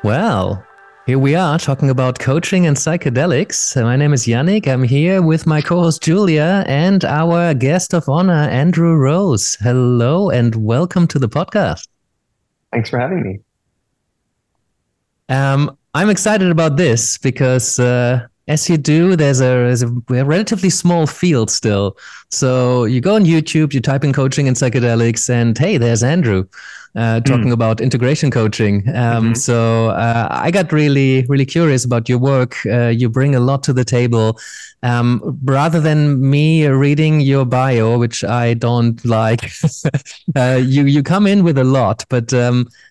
Well, here we are talking about coaching and psychedelics. My name is Yannick. I'm here with my co host Julia and our guest of honor, Andrew Rose. Hello and welcome to the podcast. Thanks for having me. I'm excited about this because, as you do, there's a relatively small field still. So you go on YouTube, you type in coaching and psychedelics, and hey, there's Andrew talking about integration coaching. I got really curious about your work. You bring a lot to the table. Rather than me reading your bio, which I don't like, you come in with a lot, but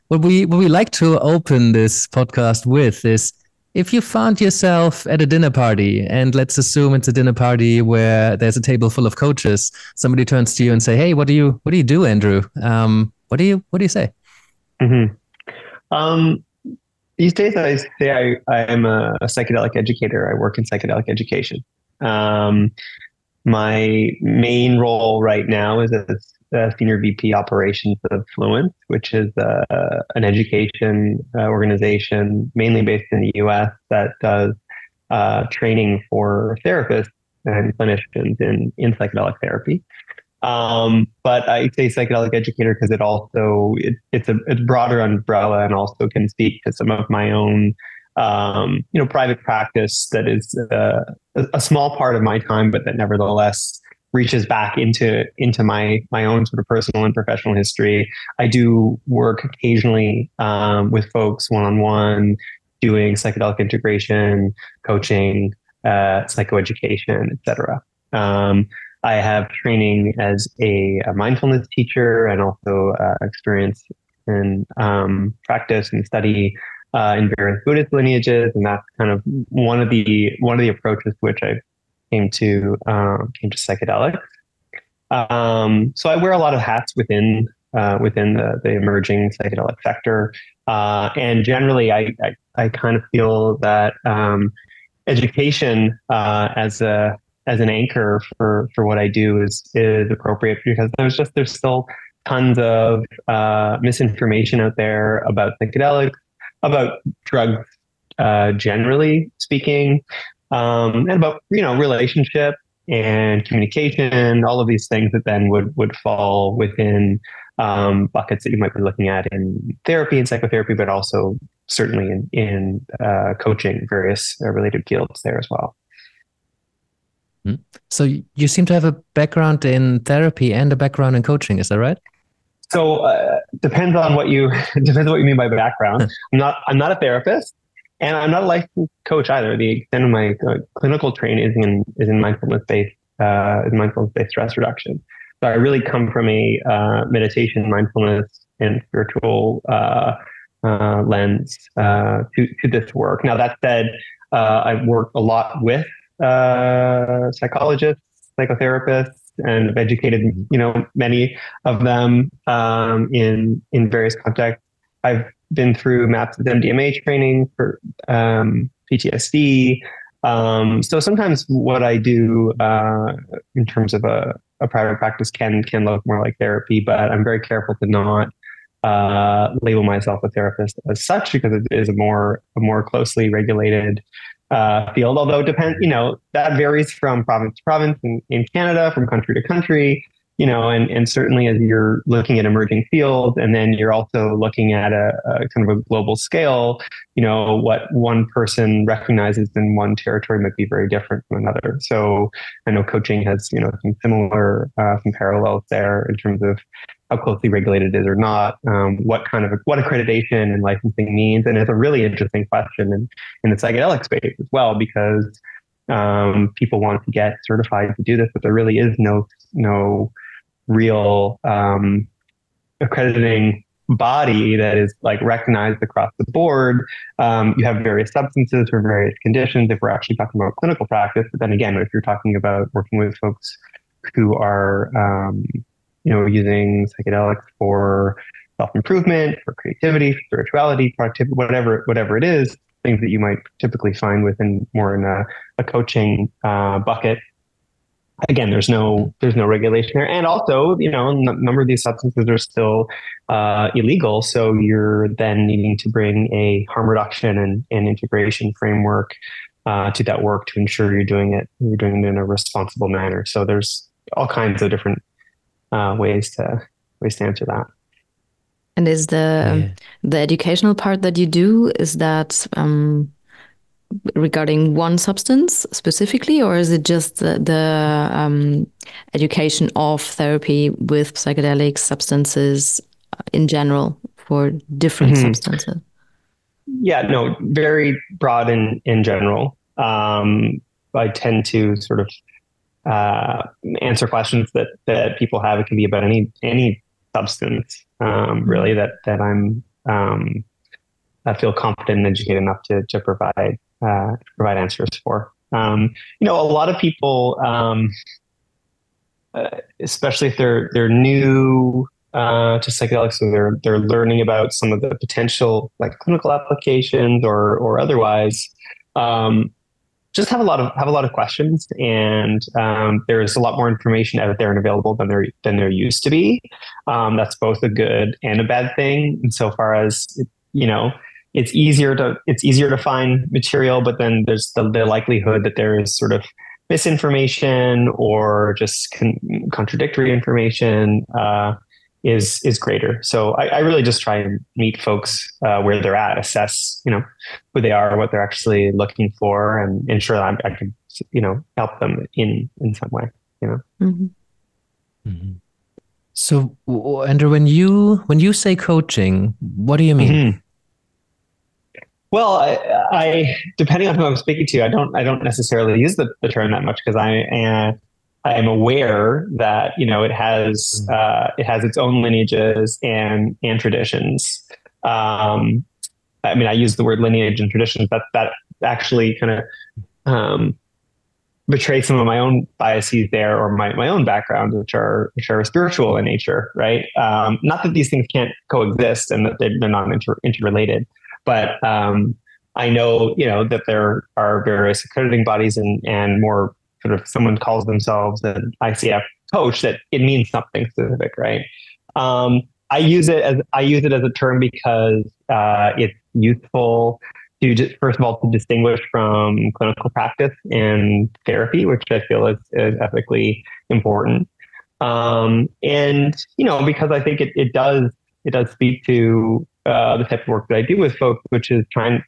what we like to open this podcast with is if you found yourself at a dinner party, and let's assume it's a dinner party where there's a table full of coaches, somebody turns to you and say, "Hey, what do you do, Andrew? What do you say?" Mm-hmm. These days, I say I am a psychedelic educator. I work in psychedelic education. My main role right now is as Senior VP Operations of Fluence, which is an education organization mainly based in the US that does training for therapists and clinicians in psychedelic therapy. But I say psychedelic educator because it's a broader umbrella and also can speak to some of my own private practice that is a small part of my time, but that nevertheless reaches back into my own sort of personal and professional history. I do work occasionally with folks one-on-one, doing psychedelic integration, coaching, psychoeducation, etc. I have training as a mindfulness teacher and also experience in practice and study in various Buddhist lineages, and that's kind of one of the approaches to which I came to psychedelics. So I wear a lot of hats within the emerging psychedelic sector, and generally I kind of feel that education as an anchor for what I do is appropriate because there's still tons of misinformation out there about psychedelics, about drugs generally speaking, and about relationship and communication, all of these things that then would fall within buckets that you might be looking at in therapy and psychotherapy, but also certainly in coaching, various related fields there as well. So you seem to have a background in therapy and a background in coaching, is that right? So depends on what you mean by background. I'm not a therapist, and I'm not a life coach either. The extent of my clinical training is in mindfulness-based stress reduction. So I really come from a meditation, mindfulness, and spiritual lens to this work. Now that said, I work a lot with psychologists, psychotherapists, and I've educated, many of them in various contexts. I've been through MAPS MDMA training for PTSD. So sometimes what I do in terms of a private practice can look more like therapy, but I'm very careful to not label myself a therapist as such because it is a more closely regulated field, although it depends, that varies from province to province in Canada, from country to country, and certainly as you're looking at emerging fields, and then you're also looking at a kind of a global scale, what one person recognizes in one territory might be very different from another. So I know coaching has, some similar, some parallels there in terms of how closely regulated it is or not, what accreditation and licensing means. And it's a really interesting question in the psychedelic space as well, because people want to get certified to do this, but there really is no real accrediting body that is like recognized across the board. You have various substances for various conditions if we're actually talking about clinical practice. But then again, if you're talking about working with folks who are using psychedelics for self-improvement, for creativity, for spirituality, productivity, whatever it is, things that you might typically find within more in a coaching bucket. again, there's no regulation there, and also, a number of these substances are still illegal. So you're then needing to bring a harm reduction and integration framework to that work to ensure you're doing it in a responsible manner. So there's all kinds of different ways to answer that. And is the educational part that you do, is that regarding one substance specifically, or is it just the education of therapy with psychedelic substances in general for different substances? Yeah, no, very broad in general. I tend to sort of answer questions that people have. It can be about any substance, really, that I feel confident and educated enough to provide answers for. A lot of people, especially if they're new to psychedelics, so they're learning about some of the potential like clinical applications or otherwise, just have a lot of questions, and there's a lot more information out there and available than there used to be. That's both a good and a bad thing, insofar as it's easier to find material, but then there's the likelihood that there is sort of misinformation or just contradictory information is greater. So I really just try and meet folks where they're at, assess who they are, what they're actually looking for, and ensure that I can help them in some way. Mm-hmm. Mm-hmm. So Andrew, when you say coaching, what do you mean? Mm-hmm. Well, I depending on who I'm speaking to, I don't necessarily use the term that much, because I am aware that it has its own lineages and traditions. I use the word lineage and traditions. That actually kind of betrays some of my own biases there, or my own background, which are spiritual in nature, right? Not that these things can't coexist and that they're not interrelated. But I know, that there are various accrediting bodies and more sort of, someone calls themselves an ICF coach, that it means something specific, right? I use it as a term because it's useful to just, first of all, to distinguish from clinical practice and therapy, which I feel is ethically important. And because I think it does speak to the type of work that I do with folks, which is trying to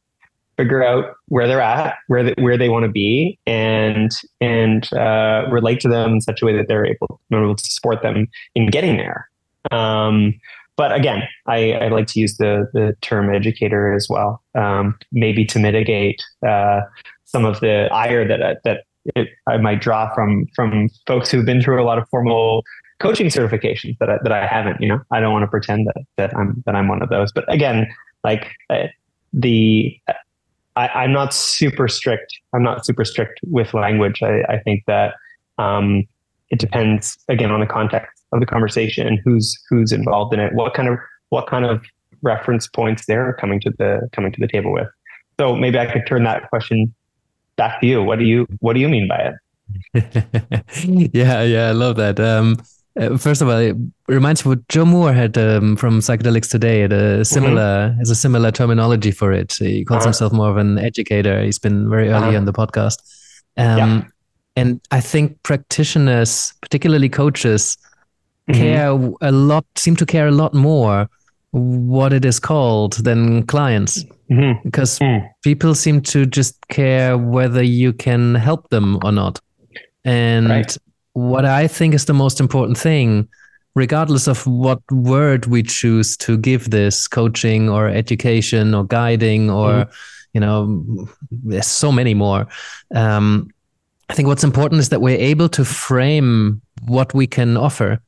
figure out where they're at, where they want to be, and relate to them in such a way that they're able to support them in getting there. But again, I like to use the term educator as well, maybe to mitigate some of the ire that I might draw from folks who've been through a lot of formal coaching certifications that I haven't. I don't want to pretend that I'm one of those. But again, like I'm not super strict. I'm not super strict with language. I think that it depends, again, on the context of the conversation and who's involved in it. What kind of reference points they're coming to the table with. So maybe I could turn that question back to you. What do you mean by it? Yeah, I love that. First of all, it reminds me what Joe Moore had from Psychedelics Today. Has a similar terminology for it. He calls himself more of an educator. He's been very early on the podcast. And I think practitioners, particularly coaches, seem to care a lot more what it is called than clients. Because people seem to just care whether you can help them or not. And what I think is the most important thing, regardless of what word we choose to give this, coaching or education or guiding or, there's so many more. I think what's important is that we're able to frame what we can offer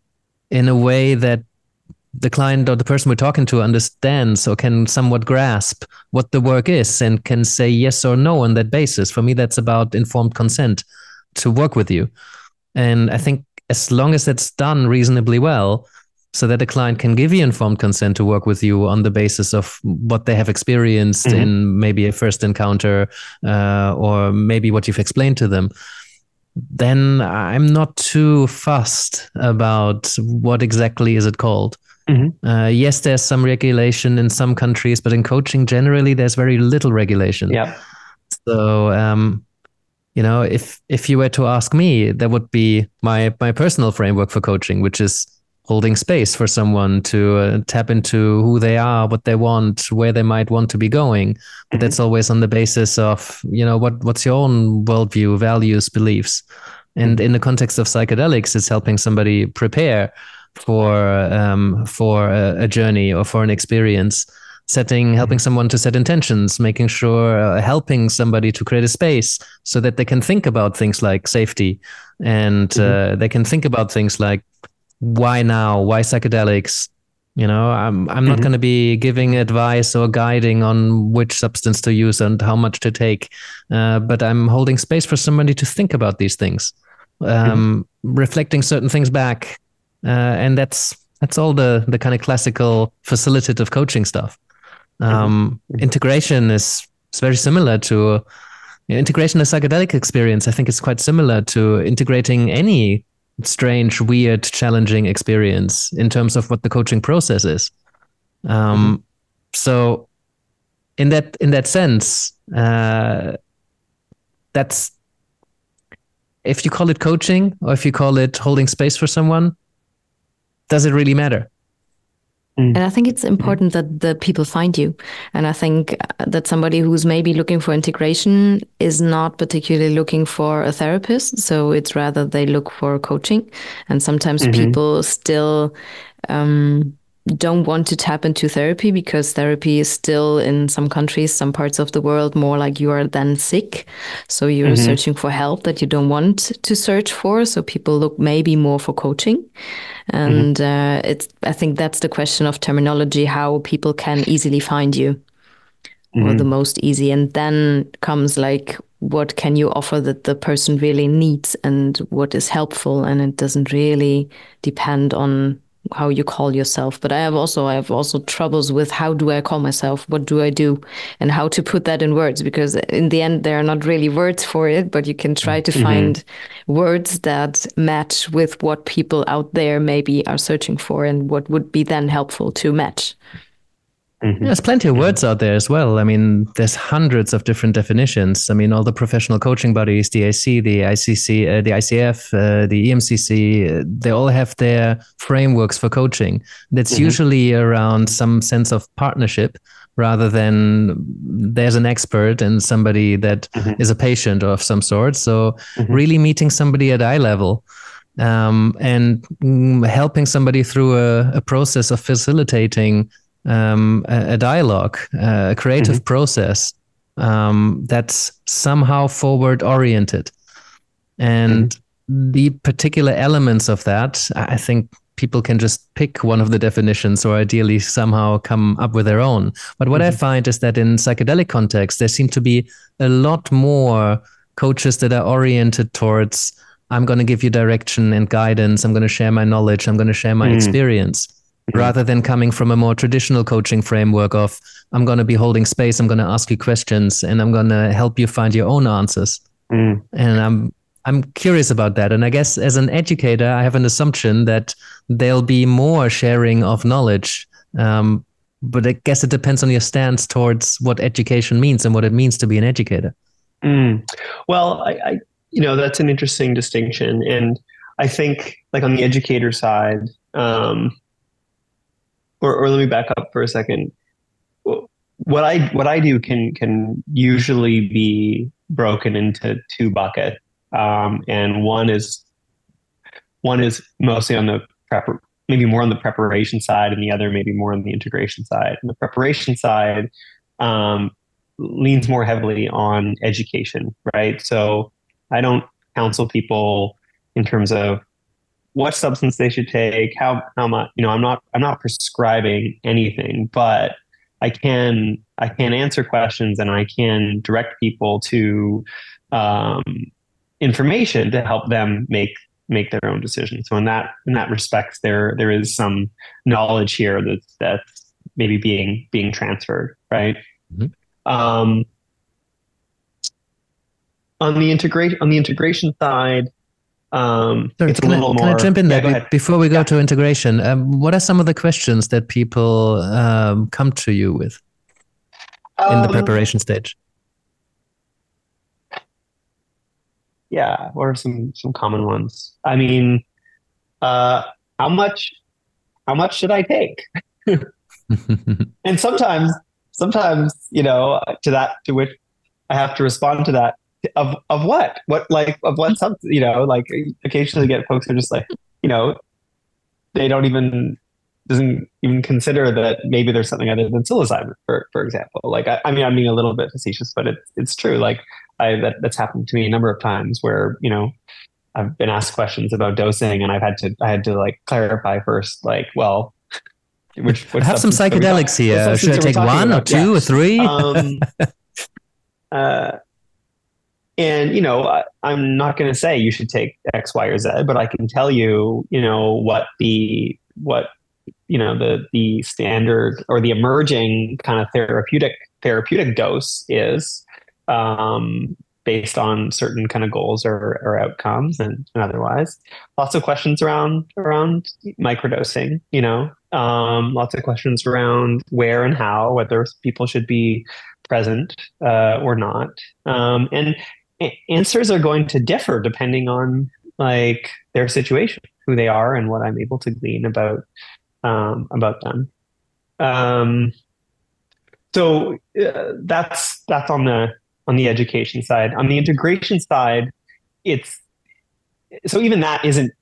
in a way that the client or the person we're talking to understands or can somewhat grasp what the work is and can say yes or no on that basis. For me, that's about informed consent to work with you. And I think as long as that's done reasonably well, so that the client can give you informed consent to work with you on the basis of what they have experienced in maybe a first encounter or maybe what you've explained to them, then I'm not too fussed about what exactly is it called. Yes, there's some regulation in some countries, but in coaching generally, there's very little regulation. Yeah. So, if you were to ask me, that would be my personal framework for coaching, which is holding space for someone to tap into who they are, what they want, where they might want to be going. But that's always on the basis of, what's your own worldview, values, beliefs. And in the context of psychedelics, it's helping somebody prepare for a journey or for an experience, helping someone to set intentions, making sure, helping somebody to create a space so that they can think about things like safety, and they can think about things like, why now? Why psychedelics? I'm not going to be giving advice or guiding on which substance to use and how much to take, but I'm holding space for somebody to think about these things, reflecting certain things back, and that's all the kind of classical facilitative coaching stuff. Integration is very similar to integration of psychedelic experience. I think it's quite similar to integrating any strange, weird, challenging experience in terms of what the coaching process is. So in that sense, that's, if you call it coaching or if you call it holding space for someone, does it really matter? And I think it's important that the people find you. And I think that somebody who's maybe looking for integration is not particularly looking for a therapist. So it's rather they look for coaching. And sometimes people still don't want to tap into therapy because therapy is still, in some countries, some parts of the world, more like you are then sick. So you're searching for help that you don't want to search for. So people look maybe more for coaching. And I think that's the question of terminology, how people can easily find you, or the most easy. And then comes like, what can you offer that the person really needs and what is helpful? And it doesn't really depend on how you call yourself. But I have also troubles with, how do I call myself? What do I do? And how to put that in words, because in the end, there are not really words for it, but you can try to find words that match with what people out there maybe are searching for and what would be then helpful to match. There's plenty of words out there as well. I mean, there's hundreds of different definitions. I mean, all the professional coaching bodies, the AC, the ICC, the ICF, the EMCC, they all have their frameworks for coaching. That's usually around some sense of partnership rather than there's an expert and somebody that is a patient of some sort. So really meeting somebody at eye level, and helping somebody through a process of facilitating a dialogue, a creative process that's somehow forward oriented. And the particular elements of that, I think people can just pick one of the definitions or ideally somehow come up with their own. But what I find is that in psychedelic context, there seem to be a lot more coaches that are oriented towards, I'm going to give you direction and guidance, I'm going to share my knowledge, I'm going to share my experience, rather than coming from a more traditional coaching framework of, I'm going to be holding space, I'm going to ask you questions, and I'm going to help you find your own answers. And I'm curious about that. And I guess as an educator, I have an assumption that there'll be more sharing of knowledge. But I guess it depends on your stance towards what education means and what it means to be an educator. Well, I that's an interesting distinction. And I think, like, on the educator side, or let me back up for a second. What I do can usually be broken into two buckets, and one is mostly on the maybe more on the preparation side, and the other maybe more on the integration side. And the preparation side leans more heavily on education, right? So I don't counsel people in terms of what substance they should take, how much. I'm not prescribing anything, but I can answer questions and I can direct people to information to help them make their own decisions. So in that respect, there is some knowledge here that's maybe being transferred, right? on the integration side, Sorry, it's a little can I more. jump in Yeah, there go ahead. before we go Yeah. to integration? What are some of the questions that people come to you with in the Um, preparation stage? yeah. What are some common ones? I mean, uh, how much how much should I take? And sometimes, to which I have to respond to that, of what some, like occasionally get folks who are just like, you know, they don't even doesn't even consider that maybe there's something other than psilocybin, for example. Like, I mean, I'm being a little bit facetious, but it's true. Like, that's happened to me a number of times where, I've been asked questions about dosing, and I had to like clarify first, like, well, I which have some substance are we talking? psychedelics What here. Should substance I are we take talking one or about? Yeah. two or three? Um, uh, and I'm not going to say you should take X, Y, or Z, but I can tell you, what the standard or the emerging kind of therapeutic dose is, based on certain kind of goals or outcomes, and otherwise. Lots of questions around microdosing, lots of questions around where and how, whether people should be present, or not. And answers are going to differ depending on like their situation, who they are, and what I'm able to glean about them. Um, so that's on the education side. On the integration side, it's so even that isn't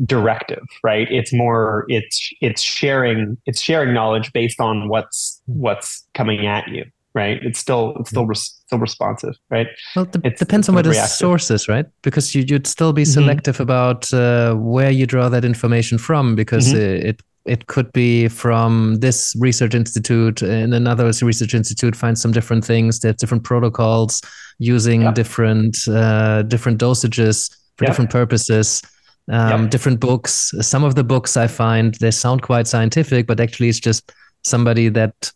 directive, right? It's more it's sharing knowledge based on what's coming at you, right? It's still responsive, right? Well, It's depends on sort where of the reactive. source is, right? Because you'd still be Mm-hmm. selective about where you draw that information from, because Mm-hmm. it could be from this research institute, and another research institute finds some different things. There's different protocols using Yep. different dosages for Yep. different purposes. Yep. Different books. Some of the books I find they sound quite scientific, but actually it's just somebody that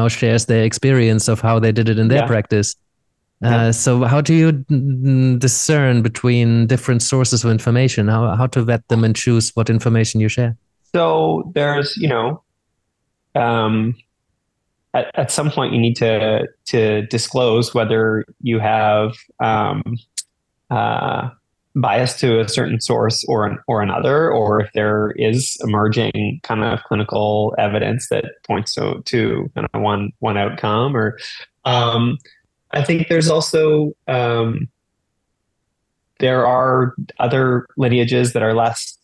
shares their experience of how they did it in their Yeah. practice. Yeah. So how do you discern between different sources of information? How to vet them and choose what information you share? So there's, um, at some point you need to disclose whether you have, uh, bias to a certain source or another, or if there is emerging kind of clinical evidence that points to kind of one outcome. Or I think there's also, there are other lineages that are less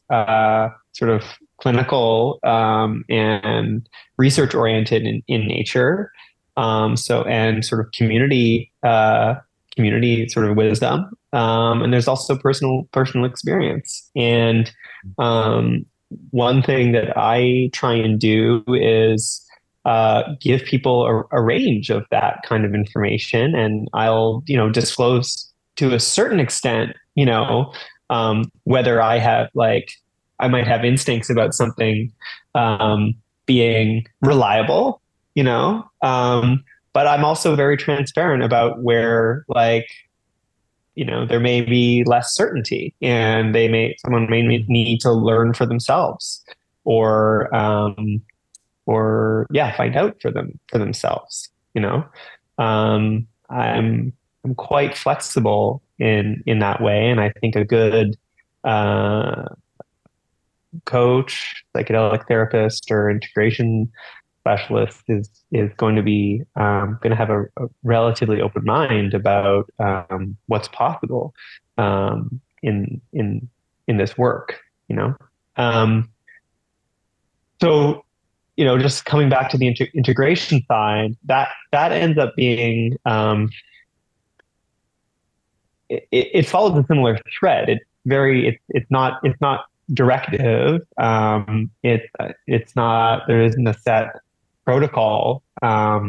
sort of clinical, and research oriented in nature. And sort of community sort of wisdom. And there's also personal experience. And one thing that I try and do is give people a range of that kind of information, and I'll disclose to a certain extent, whether I might have instincts about something being reliable, but I'm also very transparent about where, there may be less certainty, and someone may need to learn for themselves, or find out for themselves. I'm quite flexible in that way, and I think a good coach, psychedelic therapist, or integration specialist is going to be going to have a relatively open mind about what's possible in this work. So just coming back to the integration side, that ends up being it follows a similar thread. It's not directive. It's not, there isn't a set protocol. I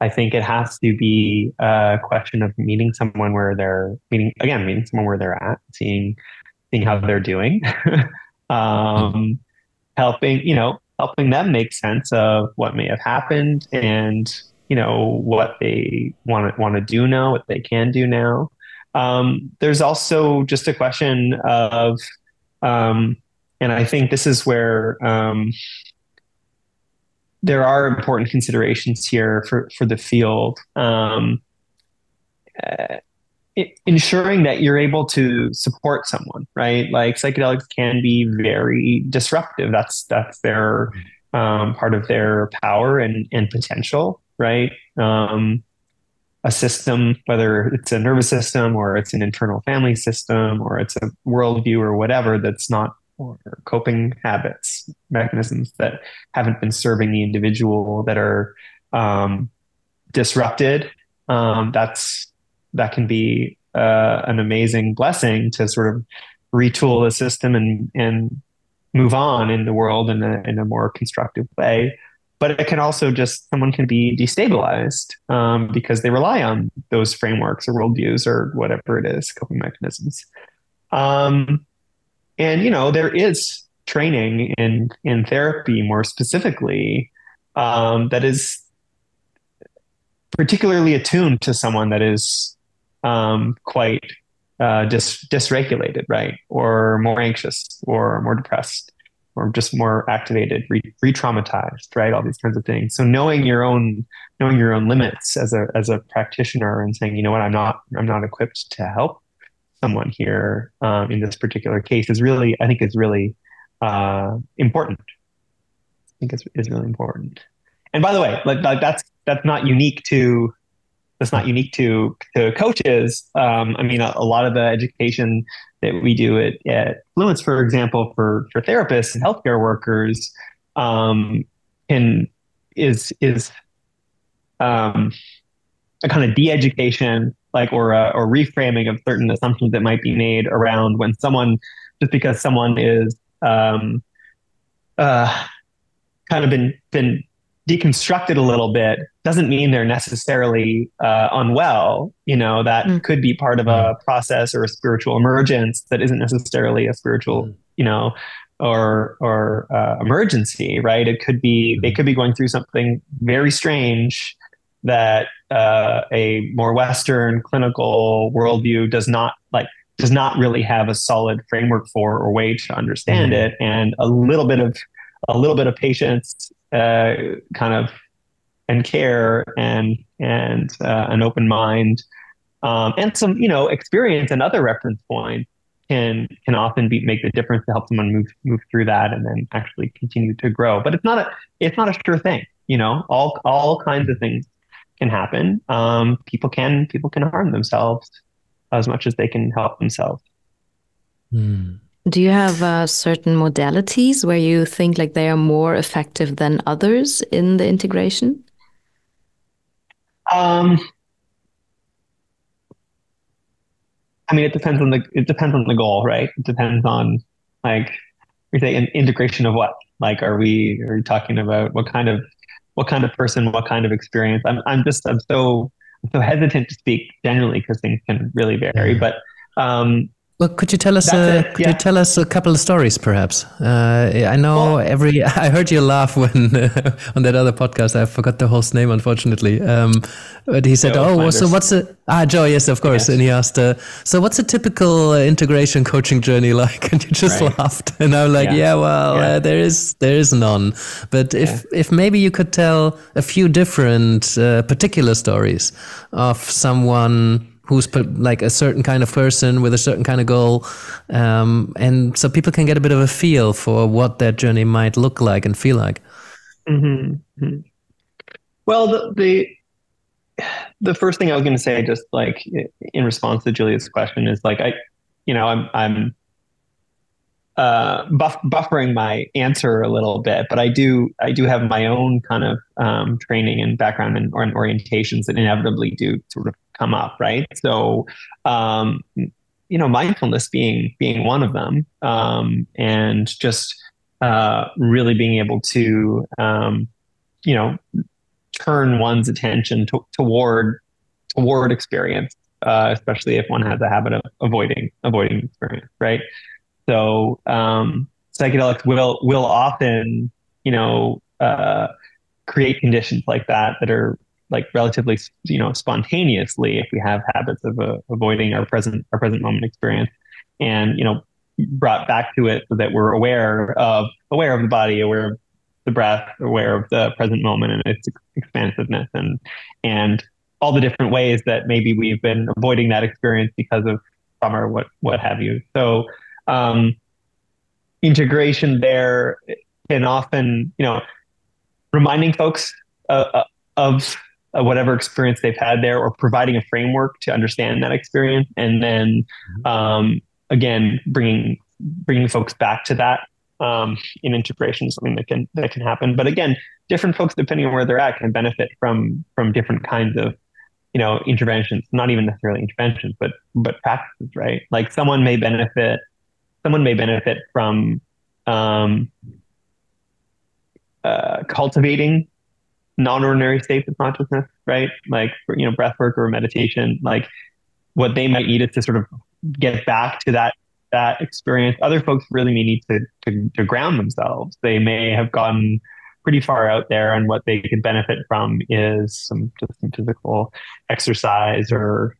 think it has to be a question of meeting someone where they're at, seeing how they're doing, helping them make sense of what may have happened, and what they want to do now, what they can do now. There's also just a question of, and I think this is where there are important considerations here for the field. Ensuring that you're able to support someone, right? Like psychedelics can be very disruptive. That's their part of their power and potential, right? A system, whether it's a nervous system or it's an internal family system or it's a worldview or whatever, that's not, or coping habits, mechanisms that haven't been serving the individual, that are disrupted. That can be an amazing blessing to sort of retool the system and move on in the world in a more constructive way. But it can also someone can be destabilized because they rely on those frameworks or worldviews or whatever it is, coping mechanisms. And, there is training in therapy more specifically that is particularly attuned to someone that is quite dysregulated, right? Or more anxious or more depressed or just more activated, re-traumatized, right? All these kinds of things. So knowing your own limits as a practitioner and saying, you know what, I'm not equipped to help someone here in this particular case is really important. I think it's really important. And by the way, like that's not unique to coaches. I mean, a lot of the education that we do at Fluence, for example, for therapists and healthcare workers, is a kind of de-education, like, or reframing of certain assumptions that might be made around when someone, just because someone is kind of been deconstructed a little bit, doesn't mean they're necessarily unwell. That could be part of a process or a spiritual emergence that isn't necessarily a spiritual, or emergency, right? It could be, they could be going through something very strange that a more Western clinical worldview does not really have a solid framework for or way to understand it. And a little bit of patience, kind of, and care and an open mind, and some experience and other reference points can often make the difference to help someone move through that and then actually continue to grow. But it's not a sure thing. All kinds of things can happen. People can harm themselves as much as they can help themselves. Do you have certain modalities where you think like they are more effective than others in the integration? I mean, it depends on the goal, right? It depends on, like, we say an integration of what? Like, are we talking about what kind of person, what kind of experience? I'm so hesitant to speak generally because things can really vary. But well, could you tell us a couple of stories, perhaps? I know I heard you laugh when on that other podcast. I forgot the host's name, unfortunately. But he said, so what's Joe? Yes, of course. Yes. And he asked, so what's a typical integration coaching journey like? And you just laughed, and I'm like, there is none. But if maybe you could tell a few different particular stories of someone who's like a certain kind of person with a certain kind of goal, and so people can get a bit of a feel for what that journey might look like and feel like. Mm-hmm. Well, the first thing I was going to say, just like in response to Julia's question, is like I'm buffering my answer a little bit, but I do have my own kind of training and background and orientations that inevitably do sort of come up, right? So, mindfulness being one of them, and just really being able to, turn one's attention toward experience, especially if one has a habit of avoiding experience, right? So, psychedelics will often, create conditions like that are like relatively, spontaneously if we have habits of avoiding our present moment experience, and brought back to it so that we're aware of the body, aware of the breath, aware of the present moment and its expansiveness, and all the different ways that maybe we've been avoiding that experience because of trauma or what have you. So integration there can often, reminding folks of whatever experience they've had there, or providing a framework to understand that experience, and then again bringing folks back to that in integration is something that can happen. But again, different folks, depending on where they're at, can benefit from different kinds of interventions. Not even necessarily interventions, but practices, right? Like someone may benefit from cultivating non-ordinary states of consciousness, right? Like breath work or meditation. Like what they might need is to sort of get back to that experience. Other folks really may need to ground themselves. They may have gone pretty far out there, and what they could benefit from is some physical exercise or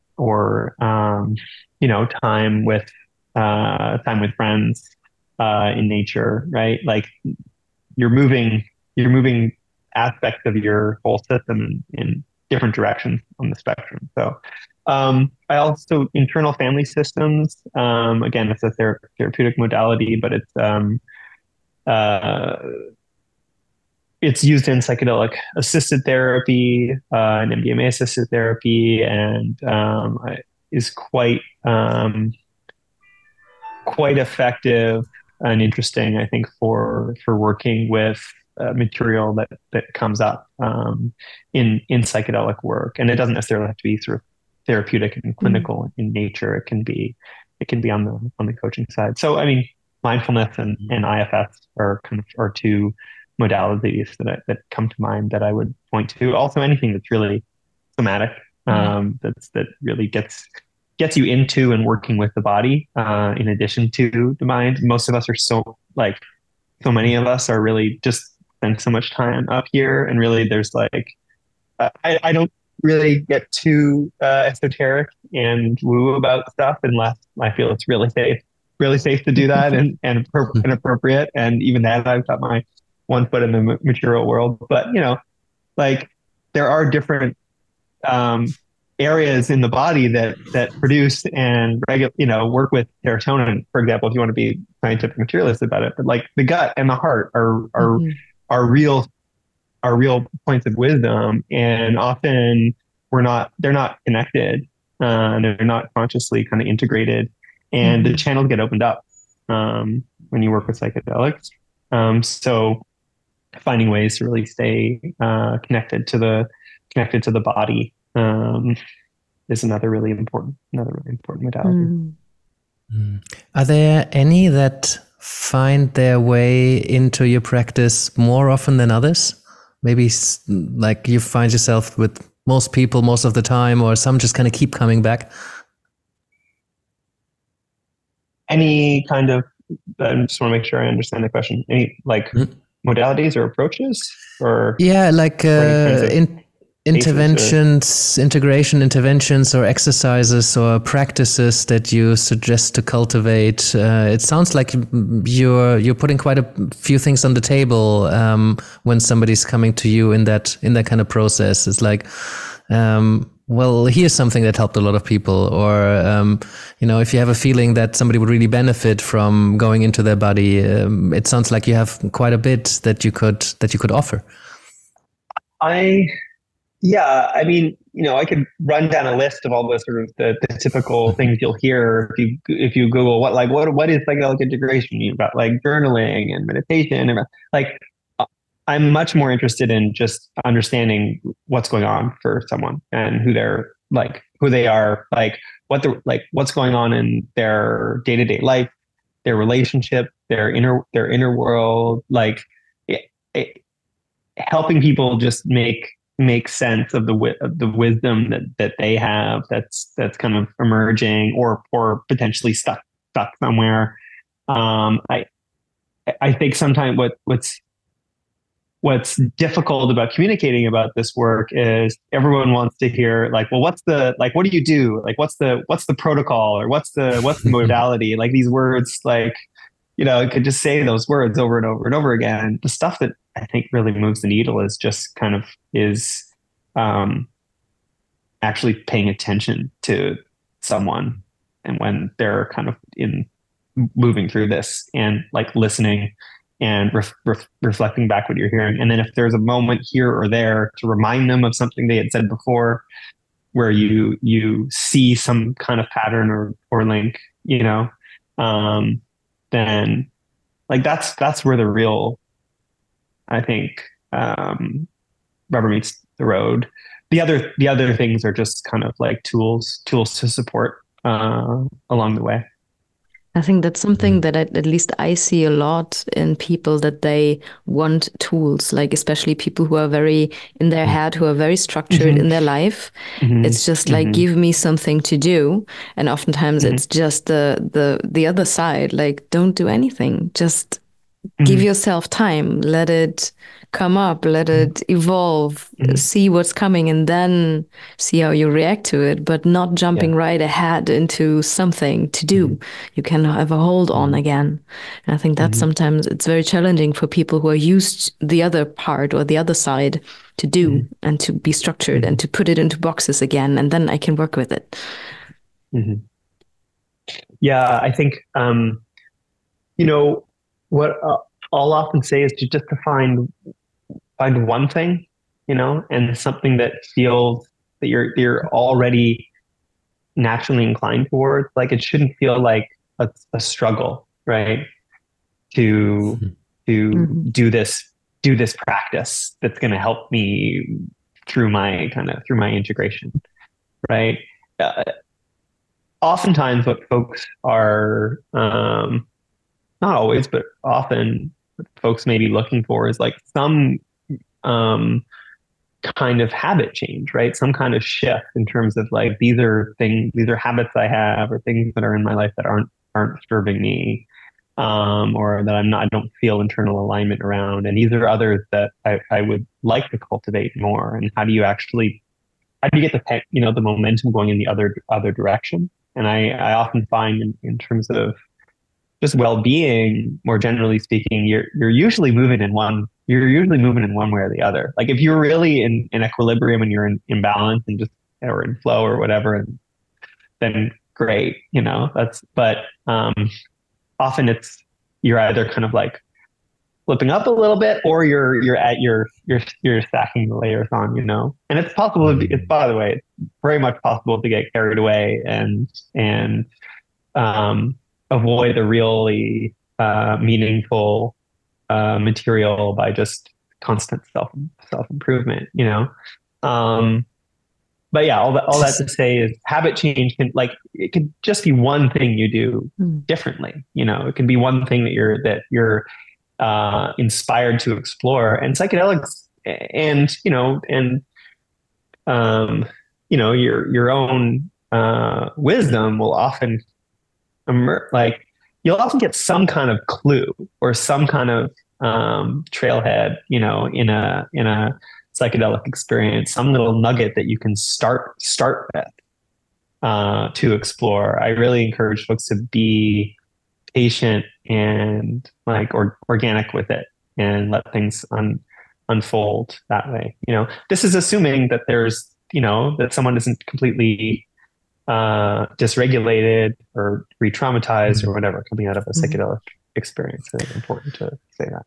time with friends in nature, right? Like you're moving aspects of your whole system in different directions on the spectrum. So I also, internal family systems, again, it's a therapeutic modality, but it's used in psychedelic assisted therapy, and MDMA assisted therapy, and is quite effective and interesting, I think, for working with material that comes up in psychedelic work. And it doesn't necessarily have to be sort of therapeutic and clinical in nature. It can be on the coaching side. So I mean, mindfulness and IFS are two modalities that come to mind that I would point to. Also, anything that's really somatic, that really gets you into and working with the body, in addition to the mind. Most of us are so many of us are really just spend so much time up here, and really there's I don't really get too esoteric and woo about stuff unless I feel it's really safe to do that and appropriate. And even that, I've got my one foot in the material world. But there are different areas in the body that produce and work with serotonin, for example, if you want to be scientific materialist about it. But the gut and the heart are real points of wisdom, and often they're not connected, they're not consciously kind of integrated, and the channels get opened up when you work with psychedelics. So finding ways to really stay connected to the body is another really important modality. Are there any that find their way into your practice more often than others? Maybe like you find yourself with most people most of the time, or some just kind of keep coming back? Any kind of, I just want to make sure I understand the question. Any modalities or approaches, or integration interventions or exercises or practices that you suggest to cultivate. It sounds like you're putting quite a few things on the table when somebody's coming to you in that kind of process. It's like, well, here's something that helped a lot of people, or if you have a feeling that somebody would really benefit from going into their body, it sounds like you have quite a bit that you could offer. Yeah, I mean, I could run down a list of all the sort of the typical things you'll hear if you Google what is psychedelic integration. You've got journaling and meditation, and I'm much more interested in just understanding what's going on for someone and who they are, what's going on in their day-to-day life, their relationship, their inner world, helping people just make sense of the wisdom that they have that's kind of emerging or potentially stuck somewhere. I think sometimes what's difficult about communicating about this work is everyone wants to hear like, well, what do you do? Like, what's the protocol, or what's the modality? Like these words, like, you could just say those words over and over and over again. The stuff that I think really moves the needle is just kind of actually paying attention to someone, and when they're kind of moving through this, and like listening and reflecting back what you're hearing. And then if there's a moment here or there to remind them of something they had said before, where you see some kind of pattern or link, then like that's where the real, I think, rubber meets the road. The other things are just kind of like tools to support along the way. I think that's something that at least I see a lot in people, that they want tools, like especially people who are very in their head, who are very structured in their life. It's just like, give me something to do. And oftentimes it's just the other side, like, don't do anything. Just give yourself time, let it come up, let it evolve, see what's coming, and then see how you react to it, but not jumping right ahead into something to do. You can have a hold on again. And I think that sometimes it's very challenging for people who are used the other part or the other side to do and to be structured and to put it into boxes again, and then I can work with it. Yeah, I think, what I'll often say is to find one thing, and something that feels that you're already naturally inclined towards. Like, it shouldn't feel like a struggle, right? To do this practice that's going to help me through my integration, right? Oftentimes, what folks are not always, but often what folks may be looking for is like some kind of habit change, right? Some kind of shift in terms of like, these are habits I have, or things that are in my life that aren't serving me, or that I don't feel internal alignment around. And these are others that I would like to cultivate more. And how do you get the momentum going in the other direction? And I often find in terms of just well-being, more generally speaking, you're usually moving in one way or the other. Like, if you're really in equilibrium and you're in balance and or in flow or whatever, then great, but often you're either kind of like flipping up a little bit, or you're stacking the layers on, and it's possible. By the way, it's very much possible to get carried away and avoid a really meaningful material by just constant self-improvement, but yeah, all that to say is, habit change it could just be one thing you do differently. It can be one thing that you're inspired to explore. And psychedelics and your own wisdom will often like, you'll often get some kind of clue or some kind of trailhead, in a psychedelic experience, some little nugget that you can start with to explore. I really encourage folks to be patient and like organic with it, and let things unfold that way. This is assuming that there's, that someone isn't completely dysregulated or re-traumatized or whatever coming out of a psychedelic experience. It's important to say that.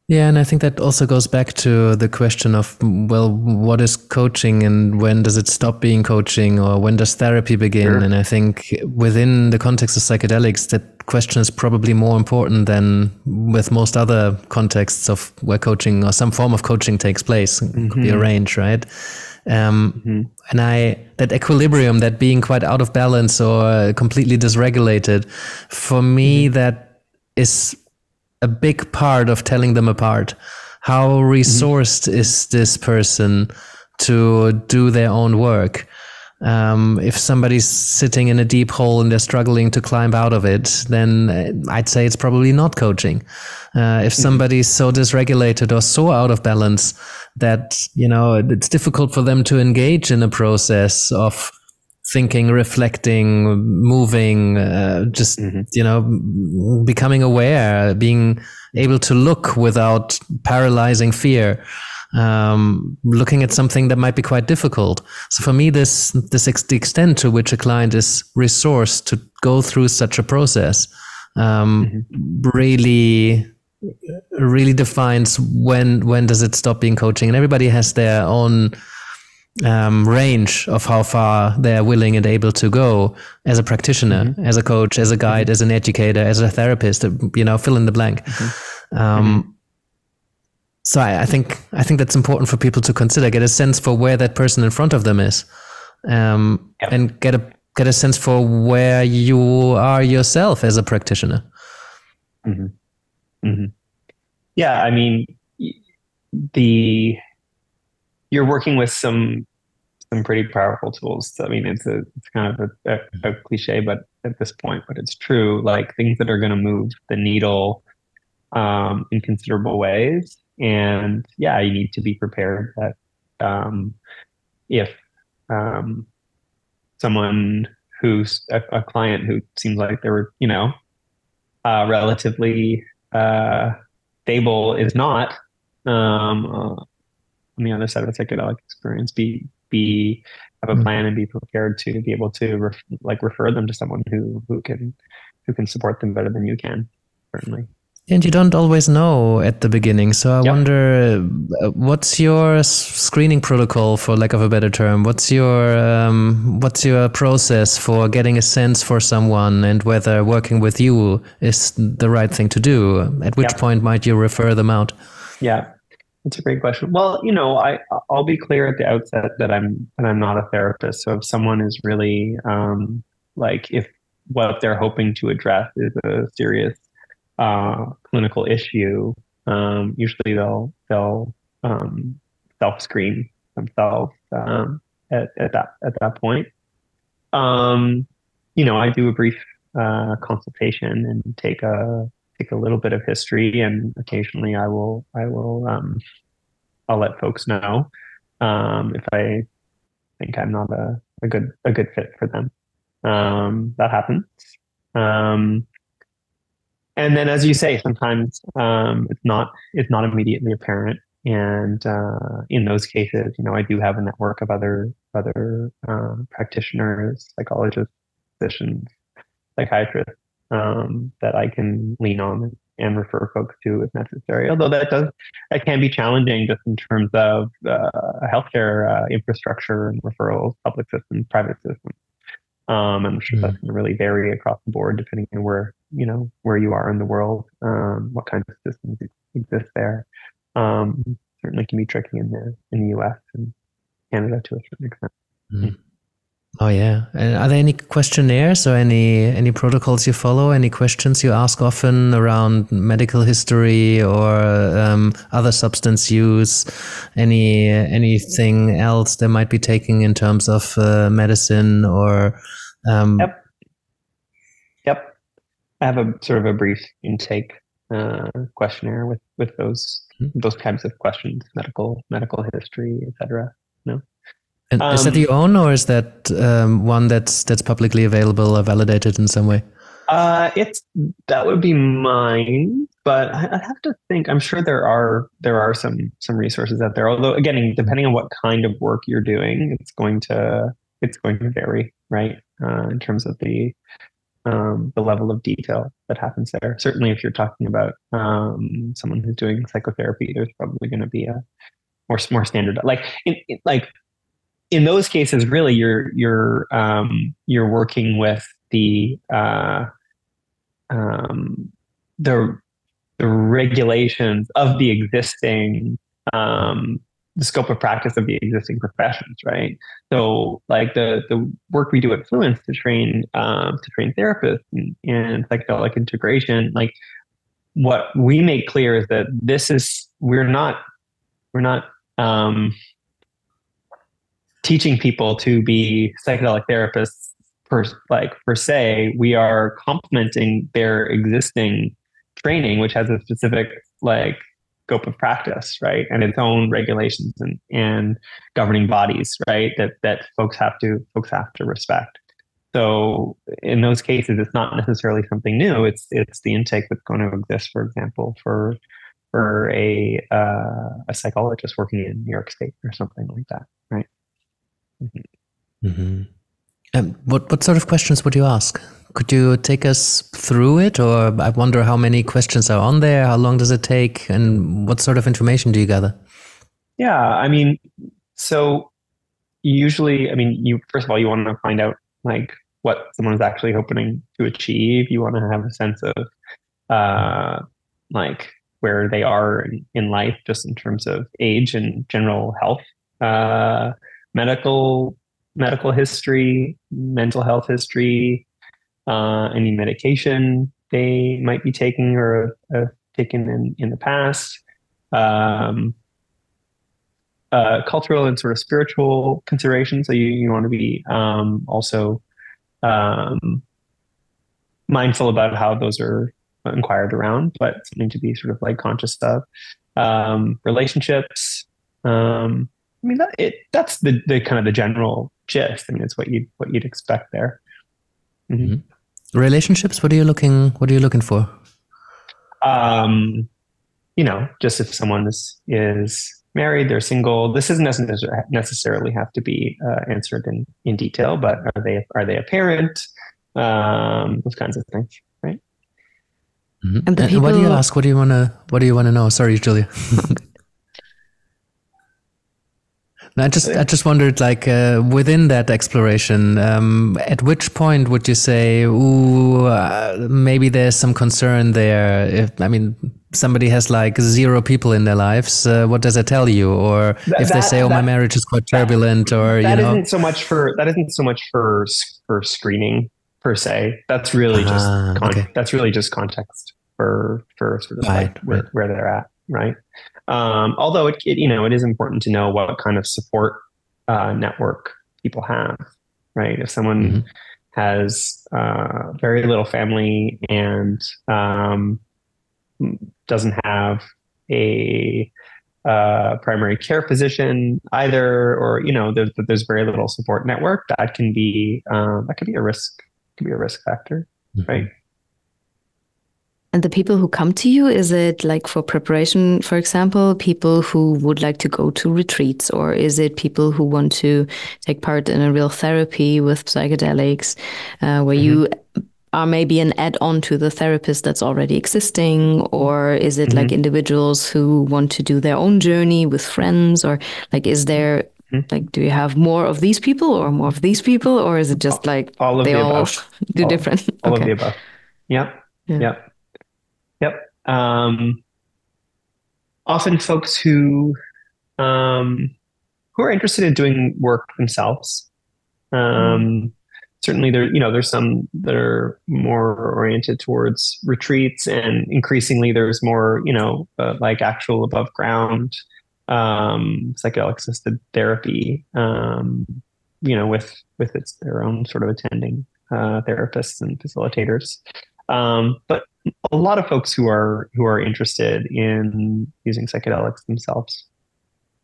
Yeah, and I think that also goes back to the question of, well, what is coaching, and when does it stop being coaching, or when does therapy begin? Sure. And I think within the context of psychedelics, that question is probably more important than with most other contexts of where coaching or some form of coaching takes place. It could be a range, right? And that equilibrium, that being quite out of balance or completely dysregulated, for me, that is a big part of telling them apart. How resourced is this person to do their own work? If somebody's sitting in a deep hole and they're struggling to climb out of it, then I'd say it's probably not coaching. If somebody's so dysregulated or so out of balance that, it's difficult for them to engage in a process of thinking, reflecting, moving, just, becoming aware, being able to look without paralyzing fear, looking at something that might be quite difficult. So for me, the extent to which a client is resourced to go through such a process really defines when does it stop being coaching. And everybody has their own range of how far they're willing and able to go as a practitioner, as a coach, as a guide, as an educator, as a therapist, fill in the blank. So I think that's important for people to consider, get a sense for where that person in front of them is, and get a sense for where you are yourself as a practitioner. Yeah, I mean, you're working with some pretty powerful tools. I mean, it's kind of a cliche, but at this point, but it's true. Like things that are going to move the needle in considerable ways. And yeah, you need to be prepared that if someone who's a client who seems like they were, relatively stable is not on the other side of a psychedelic experience, have a plan and be prepared to be able to refer them to someone who can support them better than you can, certainly. And you don't always know at the beginning. So I wonder, what's your screening protocol, for lack of a better term? What's your process for getting a sense for someone and whether working with you is the right thing to do? At which point might you refer them out? Yeah, it's a great question. Well, I'll be clear at the outset that I'm not a therapist. So if someone is really if what they're hoping to address is a serious clinical issue, usually they'll self-screen themselves at that point. I do a brief consultation and take a little bit of history, and occasionally I'll let folks know if I think I'm not a good fit for them. That happens. And then, as you say, sometimes it's not immediately apparent, and in those cases, I do have a network of other practitioners, psychologists, physicians, psychiatrists that I can lean on and refer folks to if necessary. Although that can be challenging just in terms of healthcare infrastructure and referrals, public systems, private systems. I'm sure that's going to really vary across the board depending on where you are in the world, what kinds of systems exist there. Certainly can be tricky in the US and Canada to a certain extent. Oh yeah. And are there any questionnaires or any protocols you follow? Any questions you ask often around medical history or other substance use? Anything else they might be taking in terms of medicine or? Yep. I have a sort of a brief intake questionnaire with those types of questions: medical history, etc. No. And is that your own, or is that one that's publicly available or validated in some way? That would be mine, but I'd have to think. I'm sure there are some resources out there. Although again, depending on what kind of work you're doing, it's going to vary, right? In terms of the level of detail that happens there. Certainly, if you're talking about someone who's doing psychotherapy, there's probably going to be a more standard. In those cases, really, you're working with the regulations of the existing the scope of practice of the existing professions, right? So, like the work we do at Fluence to train therapists and psychedelic integration, like what we make clear is that we're not teaching people to be psychedelic therapists per se. We are complementing their existing training, which has a specific like scope of practice, right, and its own regulations and governing bodies, right, that folks have to respect. So in those cases, it's not necessarily something new. It's the intake that's going to exist, for example, for a psychologist working in New York State or something like that, right? Mm-hmm. Mm-hmm. What sort of questions would you ask? Could you take us through it? Or I wonder how many questions are on there, how long does it take, and what sort of information do you gather? Yeah, I mean, so usually, I mean, first of all, you want to find out like what someone is actually hoping to achieve. You want to have a sense of like where they are in life, just in terms of age and general health, medical history, mental health history, any medication they might be taking or have taken in the past, cultural and sort of spiritual considerations. So you want to be also mindful about how those are inquired around, but something to be sort of like conscious of. Relationships. I mean, that's the kind of the general gist. I mean, it's what you'd expect there. Mm-hmm. Mm-hmm. Relationships. What are you looking for? Just if someone is married, they're single. This doesn't necessarily have to be answered in detail, but are they a parent? Those kinds of things, right? Mm-hmm. And what do you ask? What do you want to know? Sorry, Julia. I just wondered, like, within that exploration, at which point would you say, maybe there's some concern there? Somebody has like 0 people in their lives, what does it tell you? Or if they say, my marriage is quite turbulent, or that isn't so much for screening per se. That's really just context for sort of where they're at, right? Although it is important to know what kind of support network people have, right? If someone has very little family and doesn't have a primary care physician either, or there's very little support network, that can be a risk. Could be a risk factor, right? And the people who come to you, is it like for preparation, for example, people who would like to go to retreats, or is it people who want to take part in a real therapy with psychedelics, where you are maybe an add-on to the therapist that's already existing, or is it like individuals who want to do their own journey with friends, or like, is there like, do you have more of these people or more of these people, or is it just like all of they the all above. do different? All of the above. Yep. Often folks who are interested in doing work themselves. Certainly there's some that are more oriented towards retreats, and increasingly there's more, like actual above ground psychedelic assisted therapy, with their own sort of attending therapists and facilitators. But a lot of folks who are interested in using psychedelics themselves,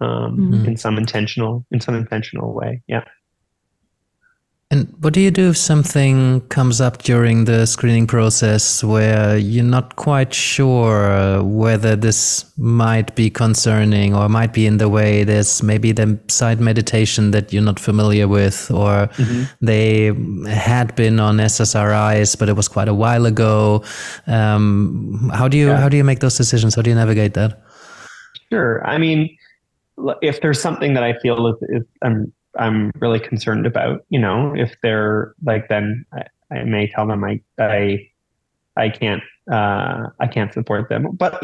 in some intentional way. Yeah. And what do you do if something comes up during the screening process where you're not quite sure whether this might be concerning or might be in the way? There's maybe the side meditation that you're not familiar with, or they had been on SSRIs, but it was quite a while ago. How do you make those decisions? How do you navigate that? Sure. I mean, if there's something that I feel is I'm really concerned about, if they're like, then I may tell them I can't support them. But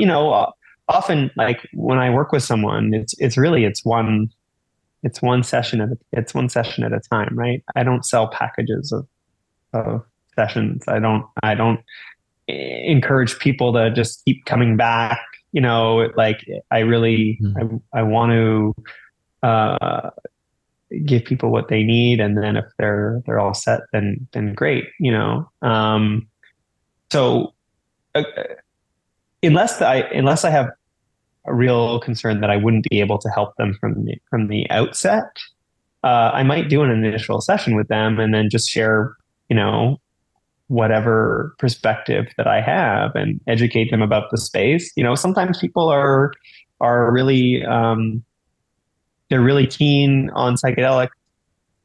often, like when I work with someone, it's one session at a time, right? I don't sell packages of sessions. I don't encourage people to just keep coming back. Like I really I want to give people what they need, and then if they're all set, then great, you know. So uh, unless I have a real concern that I wouldn't be able to help them from the outset, I might do an initial session with them and then just share, you know, whatever perspective that I have and educate them about the space. You know, sometimes people are really they're really keen on psychedelics,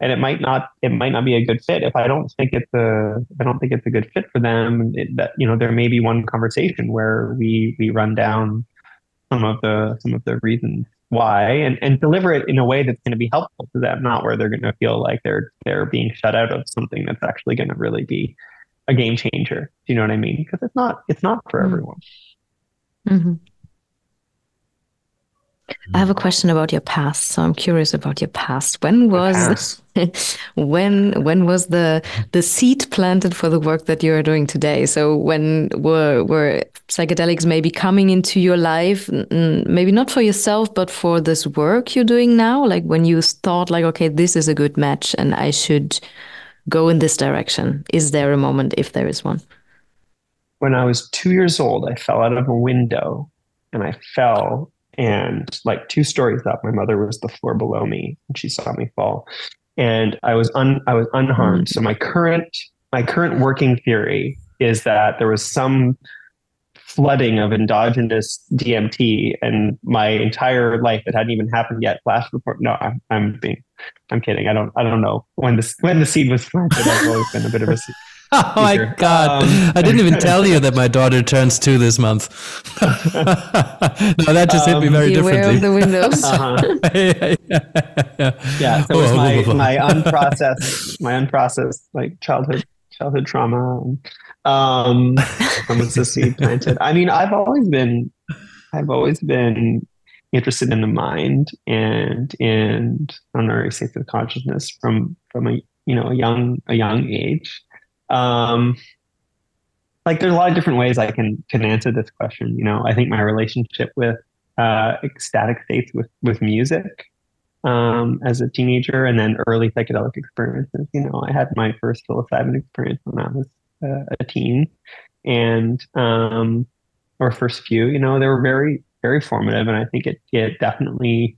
and it might not be a good fit if I don't think it's a good fit for them. That, you know, there may be one conversation where we run down some of the reasons why, and deliver it in a way that's going to be helpful to them, not where they're going to feel like they're being shut out of something that's actually going to really be a game changer. Do you know what I mean? Because it's not for everyone. Mm-hmm. I have a question about your past. So I'm curious about your past. When was when was the seed planted for the work that you are doing today? So when were psychedelics maybe coming into your life, maybe not for yourself, but for this work you're doing now? Like when you thought like, okay, this is a good match and I should go in this direction. Is there a moment, if there is one? When I was 2 years old, I fell out of a window, and I fell, and like 2 stories up, my mother was the floor below me, and she saw me fall, and I was unharmed. So my current working theory is that there was some flooding of endogenous DMT, and my entire life, it hadn't even happened yet, flashed before. No, I'm kidding. I don't know when the seed was planted. I've always been a bit of a seed. Oh my God. I didn't even tell you that my daughter turns 2 this month. No, that just hit me very differently. Beware of the windows. Yeah. So it was my unprocessed like childhood trauma. From the seed planted. I mean, I've always been interested in the mind and honorary states of consciousness from a young age. Like there's a lot of different ways I can answer this question. You know, I think my relationship with ecstatic states with music as a teenager, and then early psychedelic experiences. You know, I had my first psilocybin experience when I was a teen, and or first few. You know, they were very, very formative, and I think it definitely,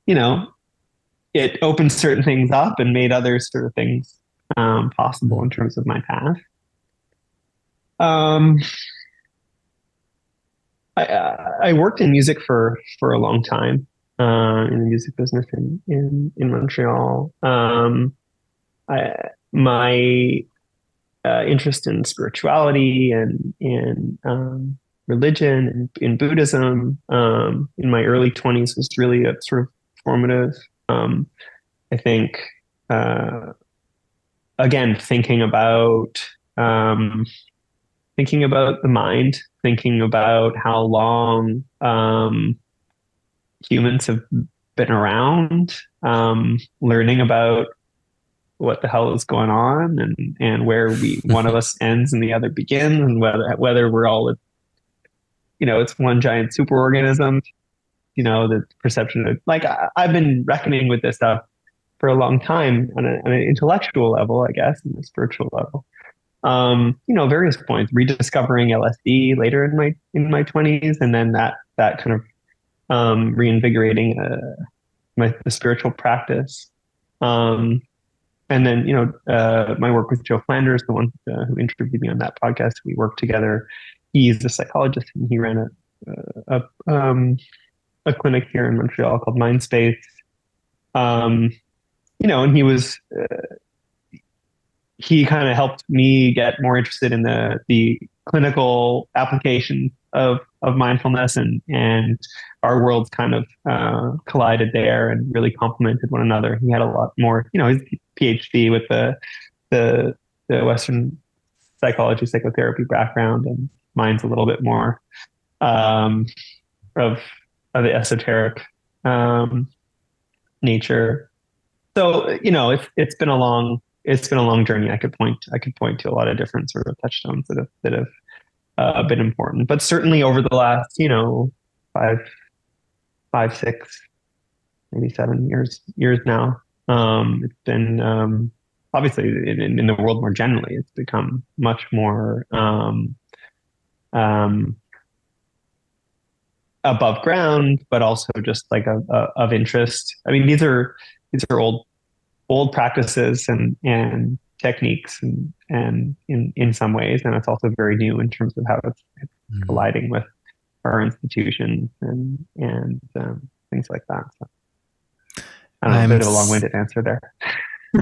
you know, it opened certain things up and made other sort of things possible in terms of my path. I worked in music for a long time in the music business in Montreal. My interest in spirituality and in religion and in Buddhism in my early 20s was really a sort of formative. I think again, thinking about the mind, thinking about how long humans have been around, learning about what the hell is going on, and where one of us ends and the other begins, and whether we're all, you know, it's one giant superorganism. You know, the perception of, like, I've been reckoning with this stuff for a long time on an intellectual level, I guess, and a spiritual level. You know, various points, rediscovering LSD later in my 20s, and then that kind of reinvigorating the spiritual practice. And then, you know, my work with Joe Flanders, the one who interviewed me on that podcast, we worked together. He's a psychologist, and he ran a clinic here in Montreal called Mindspace. You know, and he kind of helped me get more interested in the clinical application of mindfulness, and our worlds kind of collided there and really complemented one another. He had a lot more, you know, his PhD with the Western psychology, psychotherapy background, and mine's a little bit more of the esoteric nature. So, you know, it's been a long journey. I could point to a lot of different sort of touchstones that have been important, but certainly over the last, you know, 5, 6, maybe 7 years now, It's been obviously in the world more generally, it's become much more above ground, but also just like of interest. I mean, these are old practices and techniques, and in some ways, and it's also very new in terms of how it's colliding with our institutions and things like that. So, I don't know, a bit of a long-winded answer there.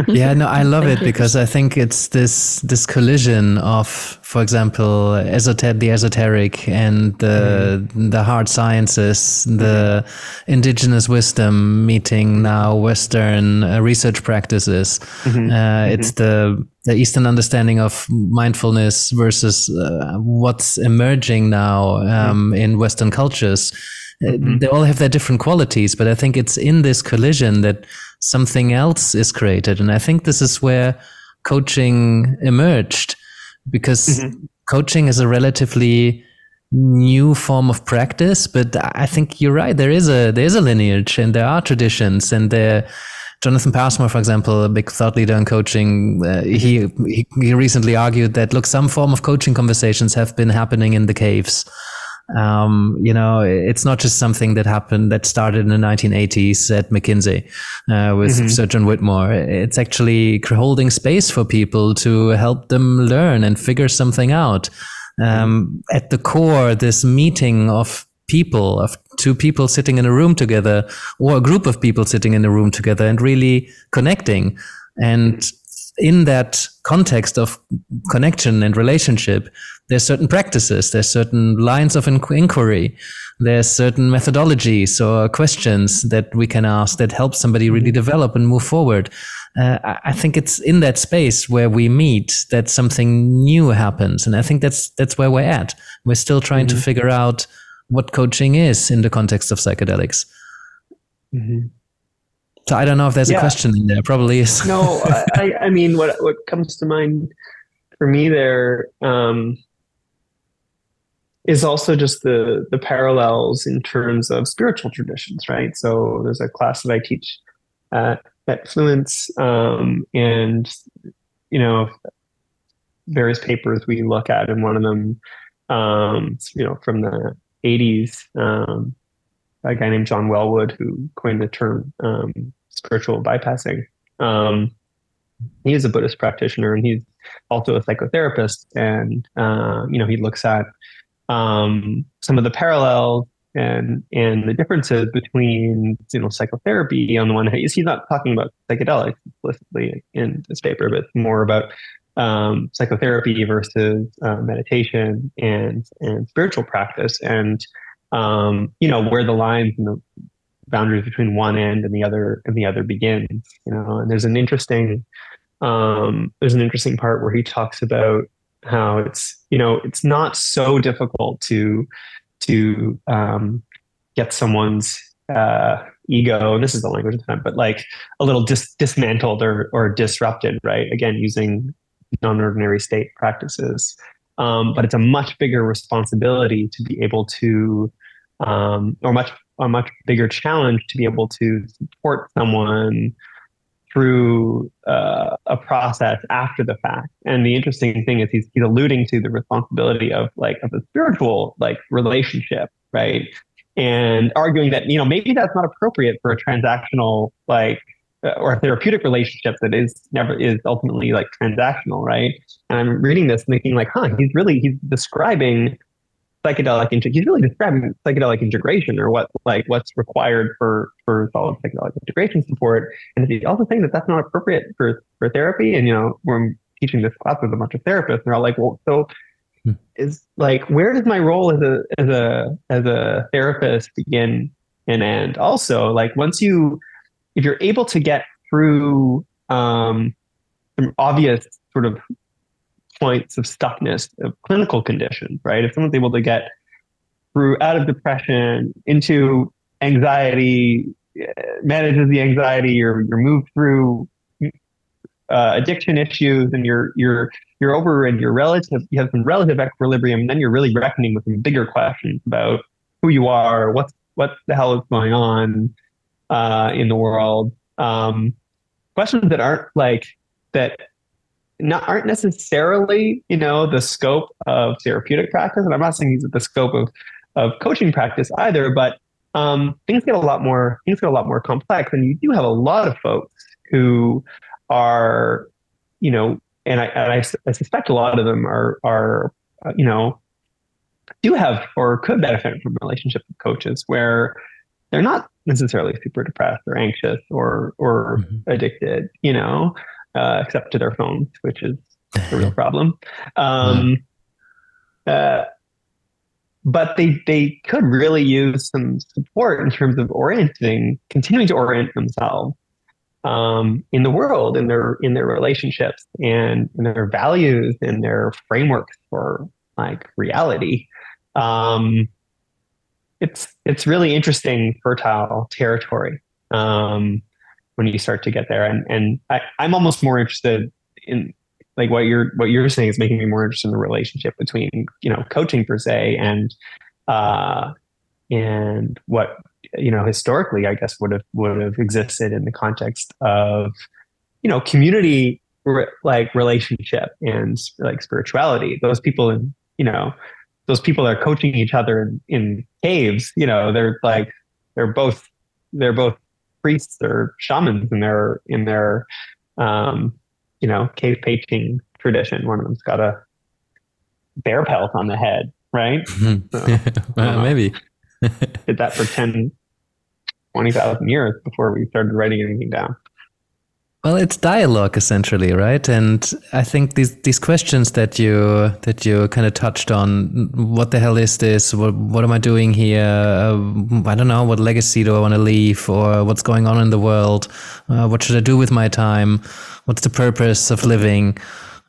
Yeah, no, I love it you. because I think it's this collision of, for example, the esoteric and the hard sciences, the indigenous wisdom meeting now Western research practices. It's the Eastern understanding of mindfulness versus what's emerging now in Western cultures. They all have their different qualities, but I think it's in this collision that something else is created. And I think this is where coaching emerged, because coaching is a relatively new form of practice. But I think you're right. There is a lineage, and there are traditions, and Jonathan Passmore, for example, a big thought leader in coaching, he recently argued that, look, some form of coaching conversations have been happening in the caves. It's not just something that started in the 1980s at McKinsey with Sir John Whitmore. It's actually holding space for people to help them learn and figure something out. At the core, this meeting of people, of two people sitting in a room together, or a group of people sitting in a room together and really connecting. And in that context of connection and relationship, there's certain practices, there's certain lines of inquiry, there's certain methodologies or questions that we can ask that help somebody really develop and move forward. I think it's in that space where we meet that something new happens. And I think that's where we're at. We're still trying to figure out what coaching is in the context of psychedelics. So I don't know if there's a question in there. Probably is. No, I mean, what comes to mind for me there is also just the parallels in terms of spiritual traditions, right? So there's a class that I teach at Fluence, and various papers we look at, and one of them, from the 80s. A guy named John Wellwood, who coined the term spiritual bypassing. He is a Buddhist practitioner, and he's also a psychotherapist. And he looks at some of the parallels and the differences between psychotherapy on the one hand. He's not talking about psychedelics explicitly in this paper, but more about psychotherapy versus meditation and spiritual practice, and where the lines and the boundaries between one end and the other begins, and there's an interesting part where he talks about how it's not so difficult to get someone's ego, and this is the language of the time, but like a little dismantled or disrupted, right? Again, using non-ordinary state practices. But it's a much bigger responsibility to be able to, or a much bigger challenge to be able to support someone through a process after the fact. And the interesting thing is he's alluding to the responsibility of a spiritual relationship, right? And arguing that maybe that's not appropriate for a transactional or a therapeutic relationship that is ultimately transactional, right? And I'm reading this thinking he's describing psychedelic integration, or what's required for solid psychedelic integration support. And he's also saying that that's not appropriate for therapy. And when I'm teaching this class with a bunch of therapists, and they're all like, well, so is where does my role as a therapist begin and end? Also, if you're able to get through some obvious sort of points of stuckness of clinical conditions, right? If someone's able to get out of depression into anxiety, manages the anxiety, you're moved through addiction issues, and you're over, and you have some relative equilibrium, and then you're really reckoning with some bigger questions about who you are, what the hell is going on in the world. questions that aren't necessarily, the scope of therapeutic practice. And I'm not saying these are the scope of coaching practice either, but things get a lot more complex. And you do have a lot of folks who are, and I suspect a lot of them are do have or could benefit from relationships with coaches where they're not necessarily super depressed or anxious or addicted, except to their phones, which is a real problem. But they could really use some support in terms of continuing to orient themselves in the world, in their relationships, and in their values, and their frameworks for like reality. It's really interesting, fertile territory when you start to get there. And I'm almost more interested in, like, what you're saying is making me more interested in the relationship between, coaching per se and what, historically, I guess would have existed in the context of, community relationship and like spirituality. Those people that are coaching each other in caves, they're both priests or shamans in their cave painting tradition. One of them's got a bear pelt on the head, right? So, maybe. Did that for 20,000 years before we started writing anything down. Well, it's dialogue essentially, right? And I think these questions that you kind of touched on, what the hell is this? What am I doing here? I don't know. What legacy do I want to leave? Or what's going on in the world? What should I do with my time? What's the purpose of living?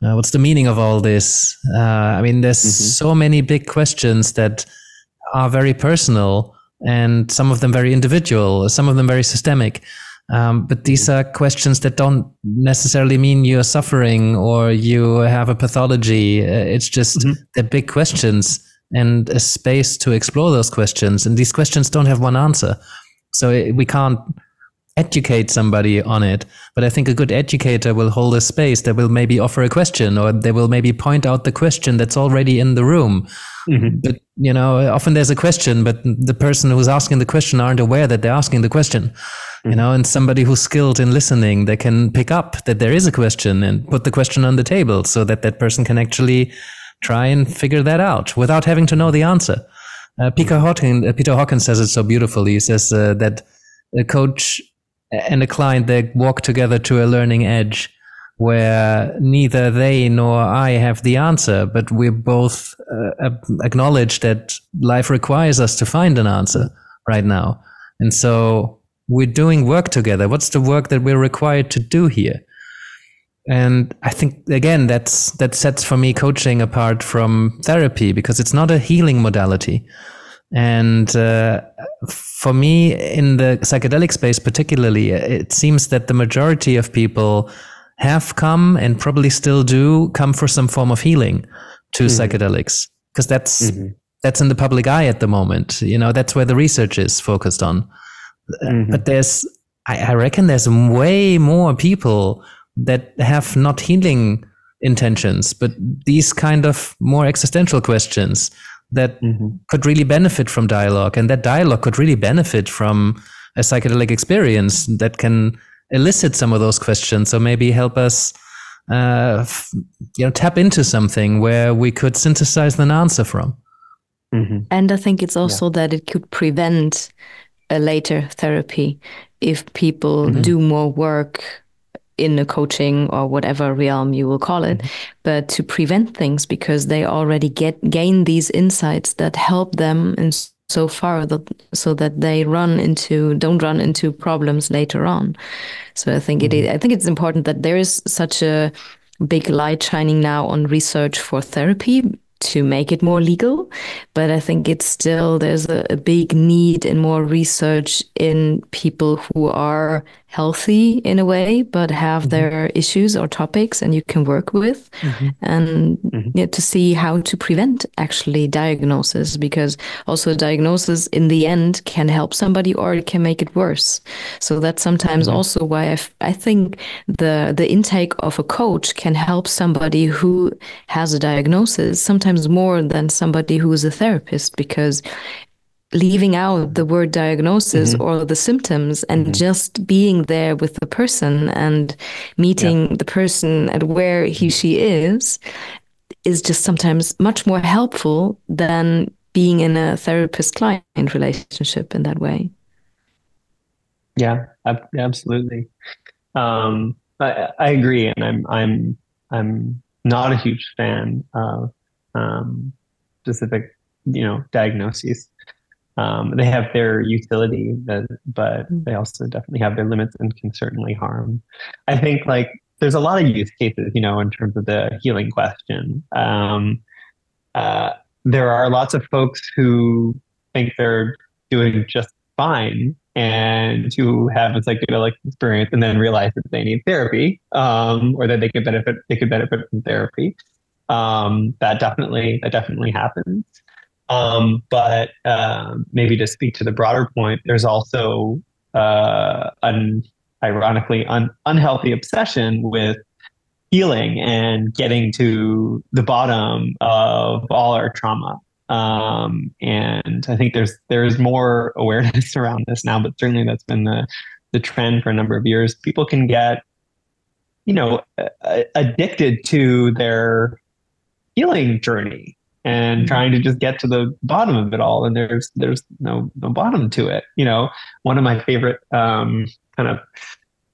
What's the meaning of all this? There's so many big questions that are very personal, and some of them very individual, some of them very systemic. But these are questions that don't necessarily mean you're suffering or you have a pathology. It's just they're big questions and a space to explore those questions. And these questions don't have one answer. So we can't educate somebody on it. But I think a good educator will hold a space that will maybe offer a question, or they will maybe point out the question that's already in the room. But, often there's a question, but the person who's asking the question aren't aware that they're asking the question. And somebody who's skilled in listening, they can pick up that there is a question and put the question on the table so that that person can actually try and figure that out without having to know the answer. Peter Hawkins says it so beautifully. He says that a coach and a client, they walk together to a learning edge where neither they nor I have the answer, but we both acknowledge that life requires us to find an answer right now. And so we're doing work together. What's the work that we're required to do here? And I think, again, that sets for me coaching apart from therapy, because it's not a healing modality. And for me, in the psychedelic space particularly, it seems that the majority of people have come, and probably still do, come for some form of healing to psychedelics, because that's in the public eye at the moment. That's where the research is focused on. But I reckon there's way more people that have not healing intentions, but these kind of more existential questions that could really benefit from dialogue, and that dialogue could really benefit from a psychedelic experience that can elicit some of those questions, or maybe help us tap into something where we could synthesize an answer from. And I think it's also that it could prevent a later therapy if people do more work in a coaching or whatever realm you will call it, but to prevent things, because they already gain these insights that help them in so far so that they don't run into problems later on. So I think I think it's important that there is such a big light shining now on research for therapy to make it more legal. But I think there's a big need in more research in people who are healthy in a way, but have their issues or topics, and you can work with, and to see how to prevent actually diagnosis, because also diagnosis in the end can help somebody or it can make it worse. So that's sometimes also why I think the intake of a coach can help somebody who has a diagnosis sometimes more than somebody who is a therapist, because leaving out the word diagnosis or the symptoms and just being there with the person and meeting the person at where she is just sometimes much more helpful than being in a therapist-client relationship in that way. Yeah, absolutely. I agree, and I'm not a huge fan of specific, diagnoses. They have their utility, but they also definitely have their limits and can certainly harm. I think like there's a lot of use cases, in terms of the healing question. There are lots of folks who think they're doing just fine and who have a psychedelic experience and then realize that they need therapy, or that they could benefit from therapy. That definitely happens. But maybe to speak to the broader point, there's also an ironically unhealthy obsession with healing and getting to the bottom of all our trauma. And I think there's more awareness around this now, but certainly that's been the trend for a number of years. People can get, addicted to their healing journey and trying to just get to the bottom of it all. And there's no bottom to it. One of my favorite kind of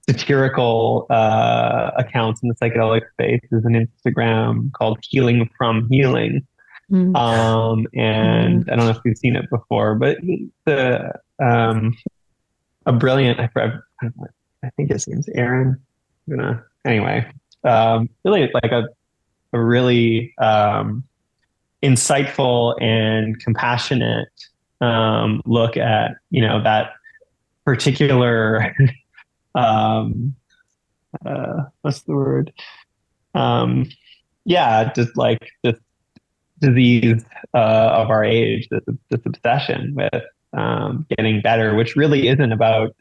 satirical accounts in the psychedelic space is an Instagram called Healing from Healing. And I don't know if you've seen it before, but it's a brilliant, I think his name's Aaron. Anyway, really like a really insightful and compassionate look at that particular what's the word? Just disease of our age, this obsession with getting better, which really isn't about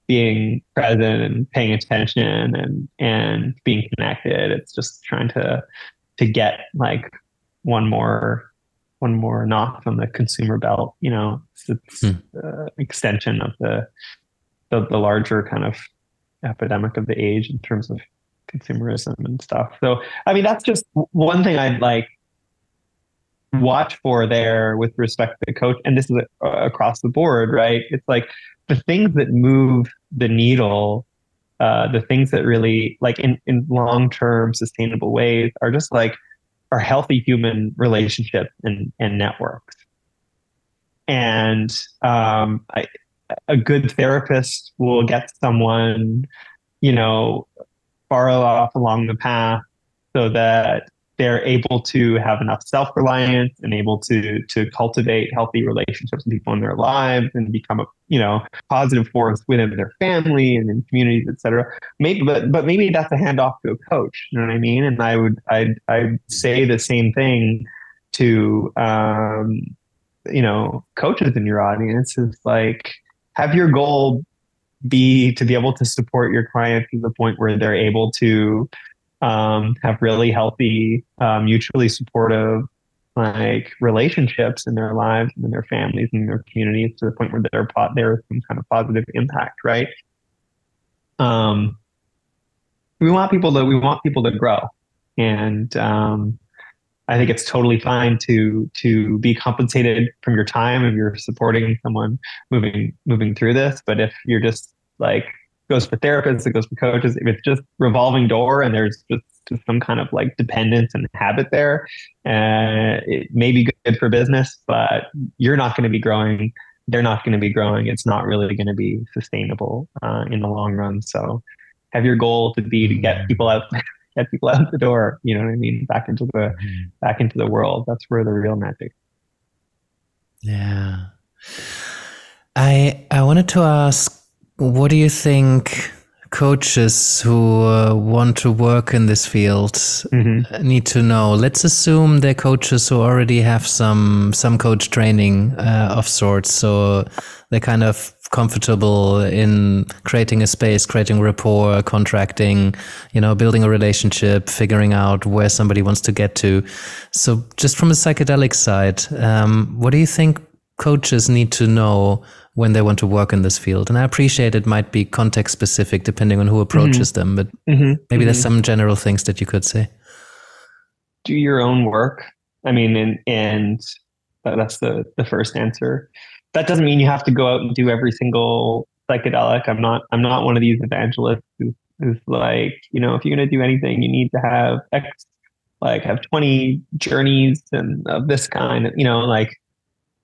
being present and paying attention and being connected. It's just trying to get like one more knock from the consumer belt. It's extension of the larger kind of epidemic of the age in terms of consumerism and stuff. So, I mean, that's just one thing I'd like watch for there with respect to coach. And this is across the board, right? It's like the things that move the needle, the things that really like in long-term sustainable ways are just like our healthy human relationships and networks. And a good therapist will get someone, far off along the path so that they're able to have enough self-reliance and able to cultivate healthy relationships with people in their lives and become a positive force within their family and in communities, et cetera. But maybe that's a handoff to a coach. You know what I mean? And I'd say the same thing to coaches in your audience. Is like, have your goal be to be able to support your clients to the point where they're able to have really healthy, mutually supportive, like relationships in their lives and in their families and in their communities to the point where there's some kind of positive impact, right? We want people to grow, and I think it's totally fine to be compensated from your time if you're supporting someone moving through this. But if you're just like, goes for therapists, it goes for coaches, if it's just revolving door and there's just some kind of like dependence and habit there, it may be good for business, but you're not going to be growing. They're not going to be growing. It's not really going to be sustainable in the long run. So have your goal to be to get people out the door, you know what I mean? Back into the world. That's where the real magic. Yeah. I wanted to ask, what do you think coaches who want to work in this field need to know? Let's assume they're coaches who already have some coach training of sorts, so they're kind of comfortable in creating a space, creating rapport, contracting, building a relationship, figuring out where somebody wants to get to. So just from a psychedelic side, what do you think coaches need to know when they want to work in this field? And I appreciate it might be context specific depending on who approaches them, but maybe there's some general things that you could say. Do your own work. I mean, and that's the first answer. That doesn't mean you have to go out and do every single psychedelic. I'm not one of these evangelists who's like, if you're going to do anything, you need to have X, like have 20 journeys and of this kind.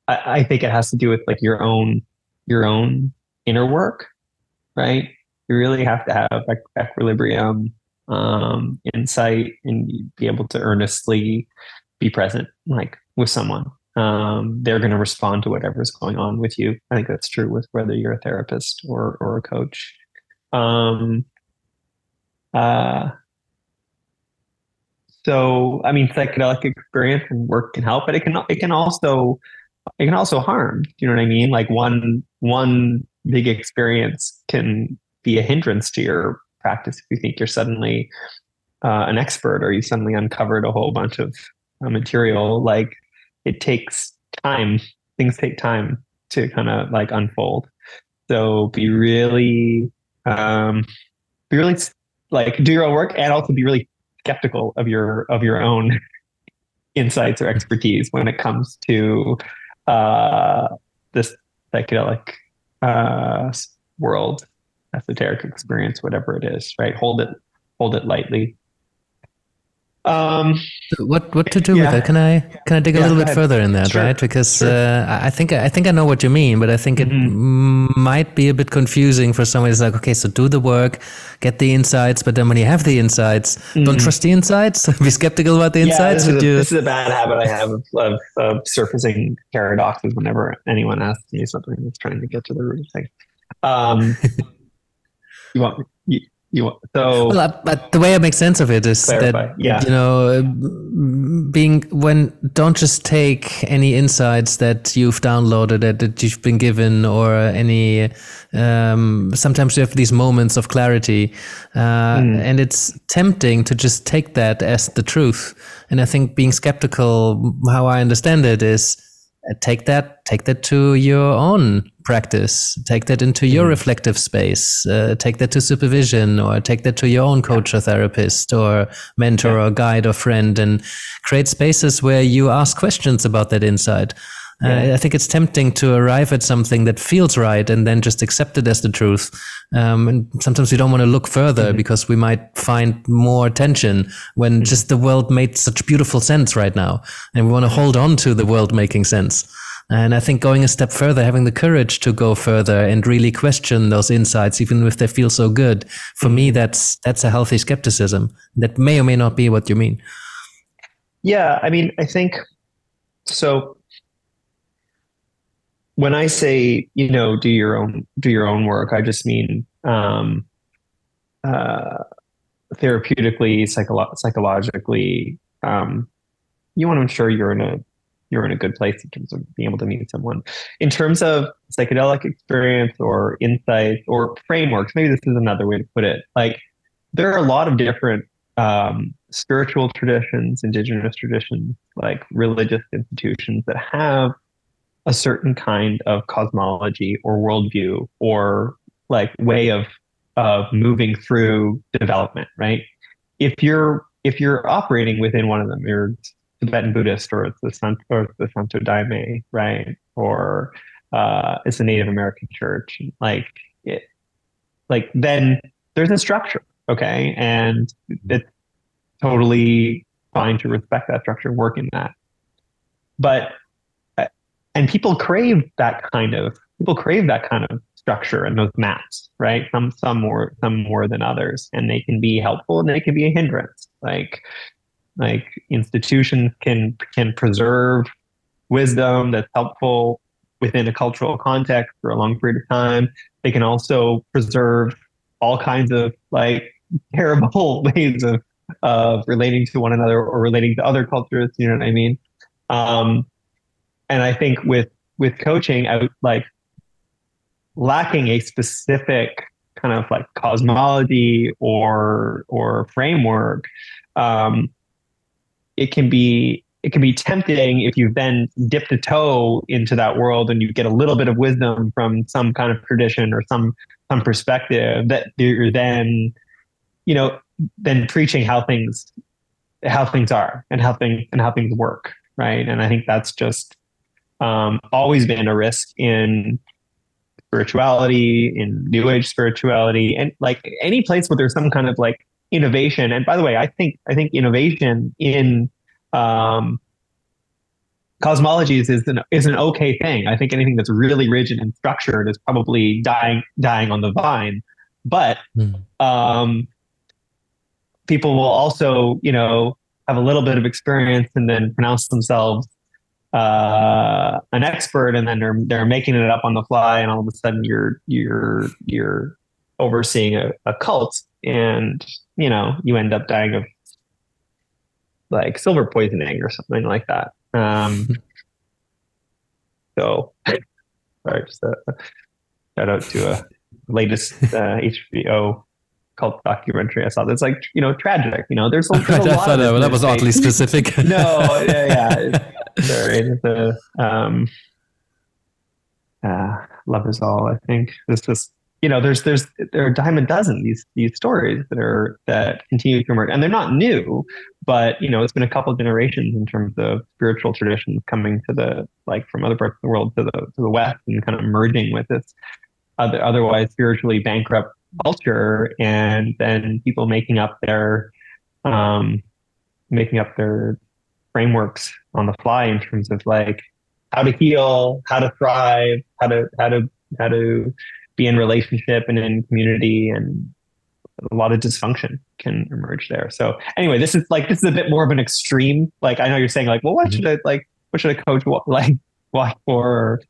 I think it has to do with like your own inner work, right? You really have to have equilibrium, insight, and be able to earnestly be present, like with someone. They're going to respond to whatever's going on with you. I think that's true with whether you're a therapist or a coach. So, I mean, psychedelic experience and work can help, but it can also harm. You know what I mean? Like one big experience can be a hindrance to your practice if you think you're suddenly an expert, or you suddenly uncovered a whole bunch of material. Like, it takes time. Things take time to kind of like unfold. So be really like do your own work, and also be really skeptical of your own insights or expertise when it comes to this psychedelic world, esoteric experience, whatever it is, right? Hold it lightly. What to do with it? Can I dig a little bit further in that, right? Because I think I know what you mean, but I think it might be a bit confusing for somebody who's like, okay, so do the work, get the insights, but then when you have the insights, don't trust the insights. Be skeptical about the insights. This is a bad habit I have of surfacing paradoxes whenever anyone asks me something that's trying to get to the root of things. But the way I make sense of it is clarify. Don't just take any insights that you've downloaded, that you've been given, or any, sometimes you have these moments of clarity, and it's tempting to just take that as the truth. And I think being skeptical, how I understand it, is take that to your own practice, take that into your reflective space, take that to supervision, or take that to your own coach or therapist or mentor or guide or friend, and create spaces where you ask questions about that insight. I think it's tempting to arrive at something that feels right and then just accept it as the truth. And sometimes we don't want to look further because we might find more tension when just the world made such beautiful sense right now. And we want to hold on to the world making sense. And I think going a step further, having the courage to go further and really question those insights, even if they feel so good, for me, that's a healthy skepticism that may or may not be what you mean. Yeah, I mean, I think so. When I say, do your own work, I just mean therapeutically, psychologically. You want to ensure you're in a good place in terms of being able to meet someone. In terms of psychedelic experience or insights or frameworks, maybe this is another way to put it. Like, there are a lot of different spiritual traditions, indigenous traditions, like religious institutions that have a certain kind of cosmology or worldview or like way of moving through development, right? If you're operating within one of them, you're Tibetan Buddhist, or it's the Santo Daime, right? Or it's a Native American church, then there's a structure, okay? And it's totally fine to respect that structure and work in that. But and people crave that kind of structure and those maps, right? Some more than others, and they can be helpful and they can be a hindrance. Like institutions can preserve wisdom that's helpful within a cultural context for a long period of time. They can also preserve all kinds of like terrible ways of relating to one another or relating to other cultures. You know what I mean? And I think with coaching, I would like lacking a specific kind of like cosmology or framework. It can be tempting if you've then dipped a toe into that world and you get a little bit of wisdom from some kind of tradition or some perspective, that you're then, you know, then preaching how things are and how things work, right? And I think that's just always been a risk in spirituality, in New Age spirituality, and like any place where there's some kind of like innovation. And by the way, I think innovation in cosmologies is an okay thing. I think anything that's really rigid and structured is probably dying on the vine. But people will also, you know, have a little bit of experience and then pronounce themselves an expert, and then they're making it up on the fly, and all of a sudden you're overseeing a cult, and you know, you end up dying of like silver poisoning or something like that. So sorry, just shout out to a latest HBO cult documentary I saw. That's like, you know, tragic. You know, there's a lot of this. That was oddly specific. No, yeah. Sorry, love is all. I think it's just, you know, there are a dime a dozen these stories that continue to emerge, and they're not new, but you know, it's been a couple of generations in terms of spiritual traditions coming to the, like, from other parts of the world to the West, and kind of merging with this otherwise spiritually bankrupt culture, and then people making up their frameworks on the fly in terms of like how to heal, how to thrive, how to be in relationship and in community, and a lot of dysfunction can emerge there. So anyway, this is a bit more of an extreme. Like, I know you're saying like, well, what should a coach watch for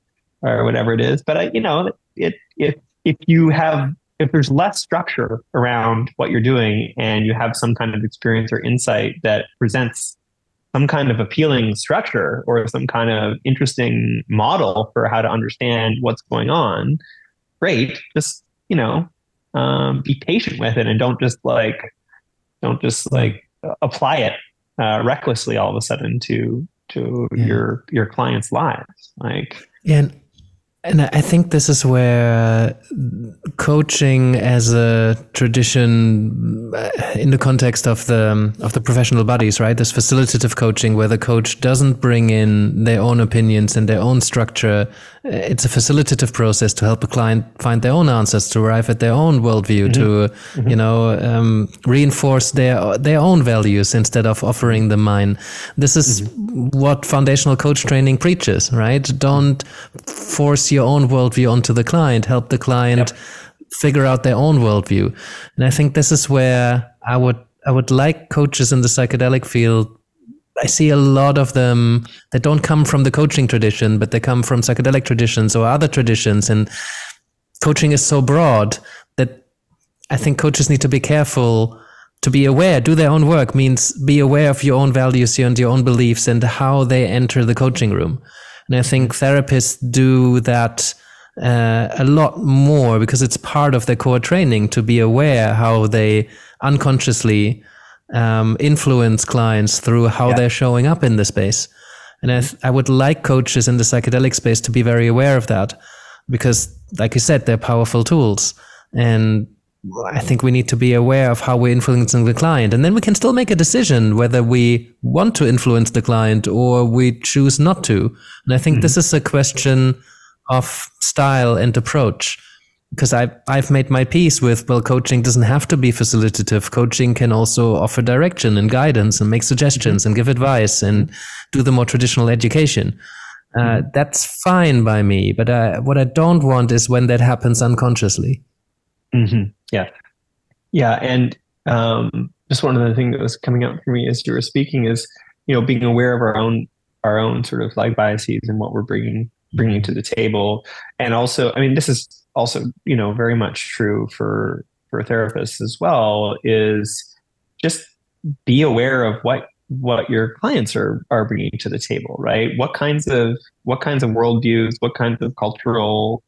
or whatever it is, but you know, if there's less structure around what you're doing, and you have some kind of experience or insight that presents some kind of appealing structure or some kind of interesting model for how to understand what's going on, great. Just, you know, be patient with it, and don't just apply it recklessly all of a sudden to your clients' lives. Like, yeah. And I think this is where coaching as a tradition, in the context of the professional bodies, right? This facilitative coaching where the coach doesn't bring in their own opinions and their own structure. It's a facilitative process to help a client find their own answers, to arrive at their own worldview, to you know, reinforce their own values instead of offering them mine. This is what foundational coach training preaches, right? Don't force your own worldview onto the client. Help the client figure out their own worldview. And I think this is where I would like coaches in the psychedelic field. I see a lot of them that don't come from the coaching tradition, but they come from psychedelic traditions or other traditions. And coaching is so broad that I think coaches need to be careful to be aware. Do their own work means be aware of your own values and your own beliefs and how they enter the coaching room. And I think therapists do that a lot more because it's part of their core training to be aware how they unconsciously influence clients through how they're showing up in the space. And I would like coaches in the psychedelic space to be very aware of that, because like you said, they're powerful tools. And I think we need to be aware of how we're influencing the client. And then we can still make a decision whether we want to influence the client or we choose not to. And I think this is a question of style and approach. Because I've made my peace with, well, coaching doesn't have to be facilitative. Coaching can also offer direction and guidance and make suggestions and give advice and do the more traditional education. That's fine by me. But what I don't want is when that happens unconsciously. Yeah. Yeah. And just one of the things that was coming up for me as you were speaking is, you know, being aware of our own sort of like biases and what we're bringing to the table. And also, I mean, this is also, you know, very much true for for therapists as well is just be aware of what your clients are bringing to the table, right? What kinds of worldviews, what kinds of cultural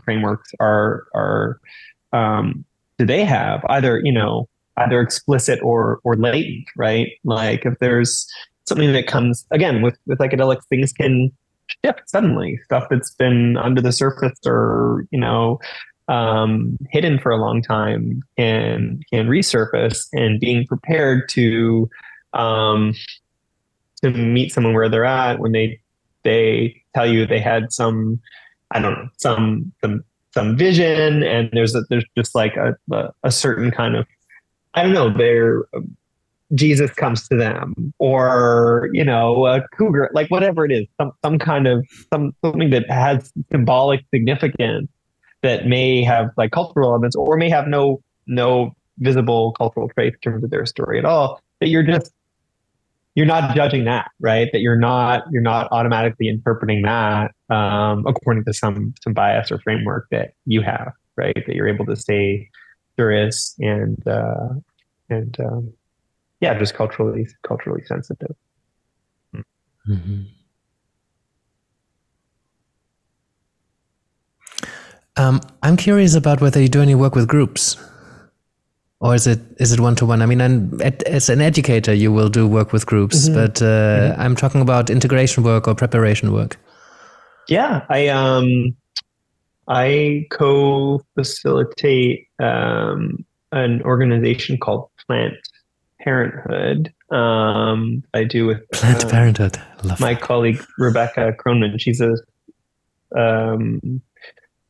frameworks are do they have, either either explicit or latent, right? Like if there's something that comes again with psychedelics, things can shift suddenly. Stuff that's been under the surface or hidden for a long time can resurface, and being prepared to meet someone where they're at when they tell you they had some, I don't know, some vision, and there's just like a certain kind of, I don't know, Jesus comes to them, or a cougar, like whatever it is, some kind of something that has symbolic significance that may have like cultural elements, or may have no visible cultural traits in terms of their story at all. That you're not judging that, right? That you're not automatically interpreting that according to some bias or framework that you have, right? That you're able to stay curious and just culturally sensitive. Mm-hmm. I'm curious about whether you do any work with groups, or is it one-to-one? I mean, as an educator, you will do work with groups, but I'm talking about integration work or preparation work. Yeah, I co-facilitate an organization called Plant Parenthood. I do with Plant Parenthood. Love my that. colleague Rebecca Cronin. She's a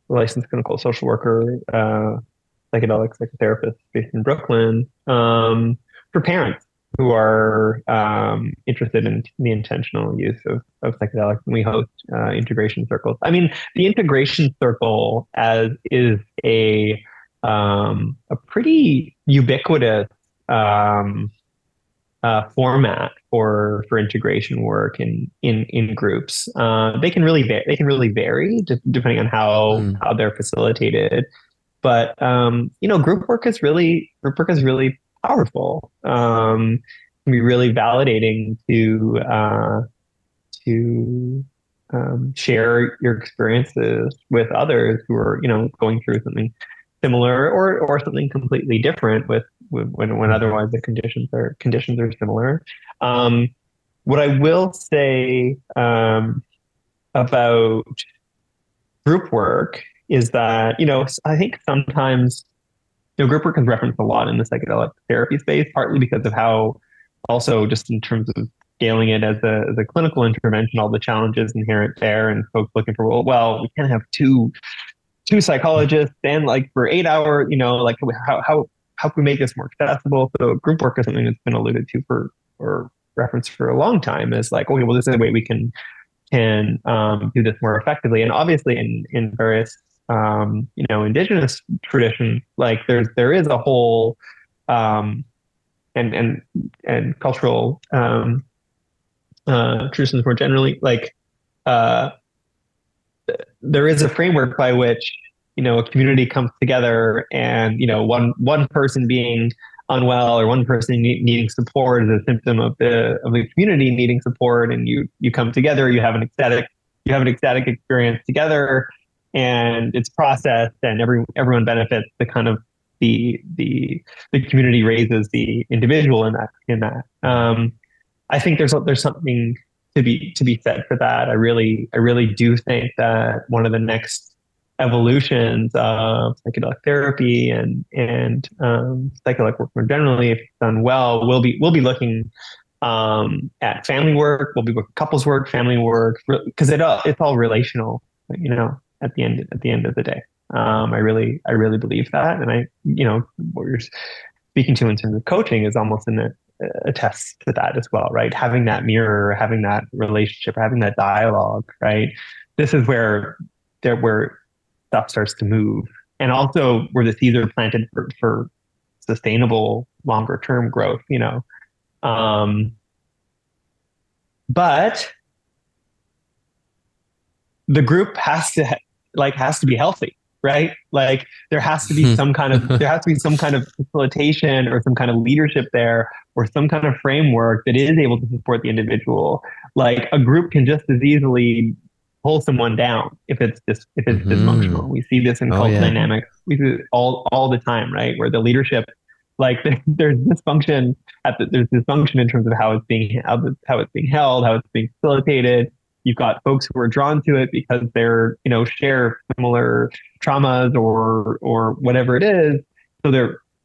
licensed clinical social worker, psychedelic psychotherapist based in Brooklyn, for parents who are interested in the intentional use of psychedelics. And we host integration circles. I mean, the integration circle is a pretty ubiquitous format for integration work in groups. They can really vary depending on how they're facilitated. But group work is really powerful. It can be really validating to share your experiences with others who are going through something similar or something completely different when otherwise the conditions are similar. What I will say about group work is that I think sometimes group work is referenced a lot in the psychedelic therapy space, partly because of how, also just in terms of scaling it as a clinical intervention, all the challenges inherent there, and folks looking for, well, we can't have two psychologists and like for 8 hours, like how can we make this more accessible? So group work is something that's been alluded to or referenced for a long time as like, okay, well, this is a way we can do this more effectively. And obviously in various indigenous traditions, like there is a whole and cultural traditions more generally, like there is a framework by which a community comes together, and one person being unwell or one person needing support is a symptom of the community needing support, and you come together, you have an ecstatic experience together, and it's processed, and everyone benefits. The kind of the community raises the individual in that. I think there's something to be said for that. I really do think that one of the next evolutions of psychedelic therapy and psychedelic work more generally, if it's done well, we'll be looking at family work. We'll be looking at couples work, family work, because it's all relational. At the end of the day, I really believe that, and what you're speaking to in terms of coaching is almost attests to that as well, right? Having that mirror, having that relationship, having that dialogue, right? This is where stuff starts to move, and also where the seeds are planted for sustainable longer term growth. But the group has to be healthy, right? Like there has to be some kind of facilitation or some kind of leadership there, or some kind of framework that is able to support the individual. Like a group can just as easily pull someone down if it's dysfunctional. We see this in cult dynamics. We see it all the time, right? Where the leadership, like there's dysfunction there's dysfunction in terms of how it's being held, how it's being facilitated. You've got folks who are drawn to it because they're, share similar traumas or whatever it is. So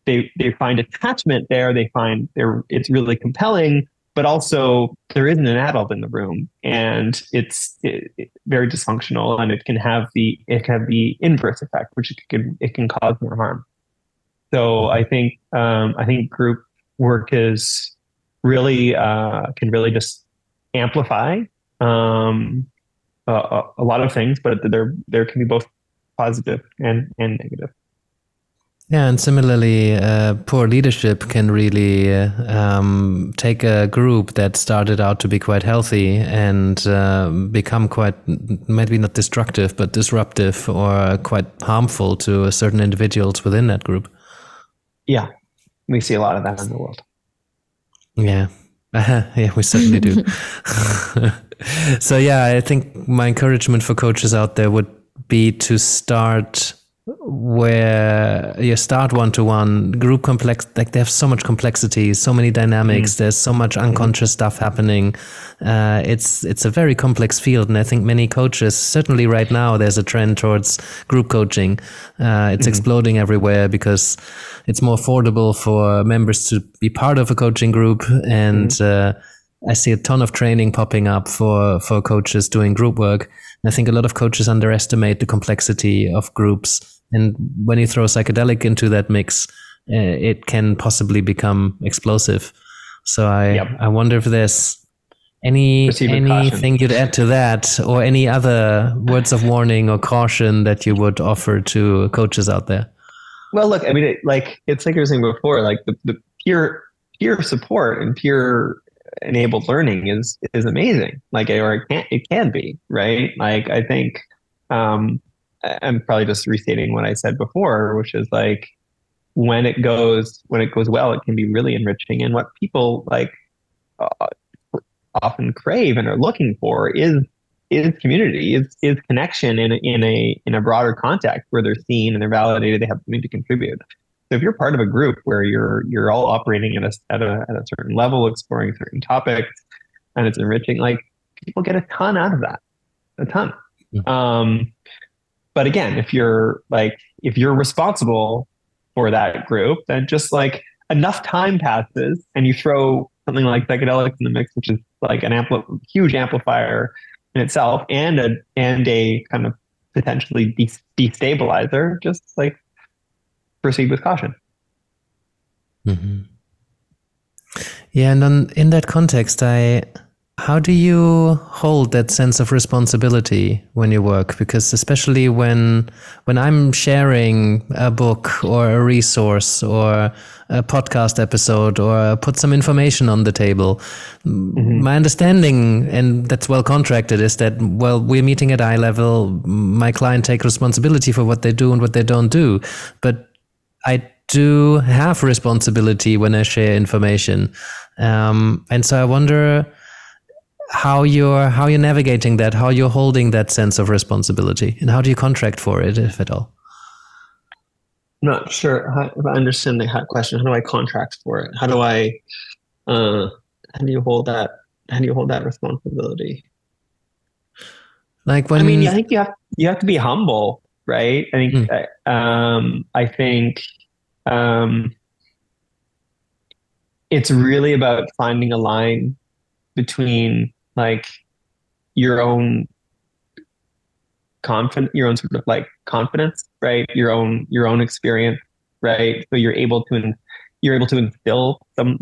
they find attachment there. They find it's really compelling, but also there isn't an adult in the room, and it's very dysfunctional, and it can have the inverse effect, which it can cause more harm. So I think group work is really can really just amplify a lot of things, but there can be both positive and negative. Yeah, and similarly, poor leadership can really take a group that started out to be quite healthy and become quite, maybe not destructive, but disruptive or quite harmful to certain individuals within that group. Yeah, we see a lot of that in the world. Yeah. Yeah, we certainly do. So yeah, I think my encouragement for coaches out there would be to start where you start one-to-one. Group complex, like they have so much complexity, so many dynamics, there's so much unconscious stuff happening. It's a very complex field, and I think many coaches, certainly right now, there's a trend towards group coaching. It's exploding everywhere because it's more affordable for members to be part of a coaching group, and I see a ton of training popping up for coaches doing group work. And I think a lot of coaches underestimate the complexity of groups. And when you throw psychedelic into that mix, it can possibly become explosive. So I wonder if there's anything you'd add to that, or any other words of warning or caution that you would offer to coaches out there. Well, look, I mean, it's like you were saying before, like the peer support and peer enabled learning is amazing. Like, or it can be, right? Like, I think I'm probably just restating what I said before, which is like when it goes well, it can be really enriching. And what people like often crave and are looking for is community, is connection in a broader context where they're seen and they're validated, they have something to contribute. So if you're part of a group where you're all operating at a certain level, exploring certain topics, and it's enriching, like people get a ton out of that, a ton. But again, if you're responsible for that group, then just like enough time passes and you throw something like psychedelics in the mix, which is like huge amplifier in itself, and a kind of potentially destabilizer, just like proceed with caution. Yeah, and in that context, how do you hold that sense of responsibility when you work? Because especially when I'm sharing a book or a resource or a podcast episode or put some information on the table, my understanding, and that's well contracted, is that, well, we're meeting at eye level. My client take responsibility for what they do and what they don't do. But I do have responsibility when I share information. And so I wonder how you're navigating that, how you're holding that sense of responsibility, and how do you contract for it, if at all? I'm not sure if I understand the question. How do I contract for it? How do you hold that responsibility? Like when, I mean, I think you have to be humble, right? I think it's really about finding a line between like your own sort of like confidence, right? Your own experience, right? So you're able to instill some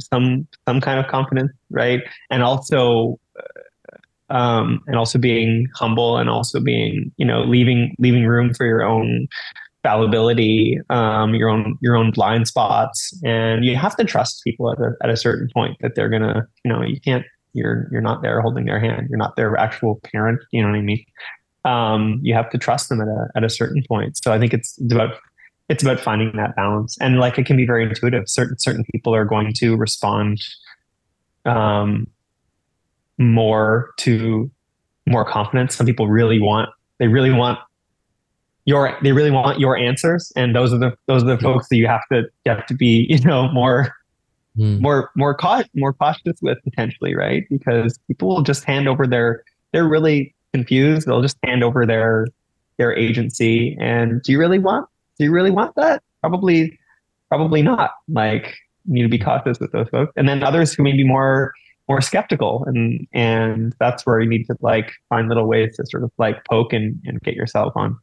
kind of confidence, right? And also being humble, and also being, leaving room for your own fallibility, your own blind spots. And you have to trust people at a certain point that they're gonna, you can't, you're not there holding their hand. You're not their actual parent. You know what I mean? you have to trust them at a certain point. So I think it's about finding that balance, and like it can be very intuitive. Certain people are going to respond more to more confidence. Some people they really want your answers, and those are the folks that you have to be, more cautious with, potentially, right? Because people will just hand over they're really confused. They'll just hand over their agency. And do you really want that? Probably not. Like, you need to be cautious with those folks. And then others who may be more skeptical, and that's where you need to like find little ways to sort of like poke and get yourself on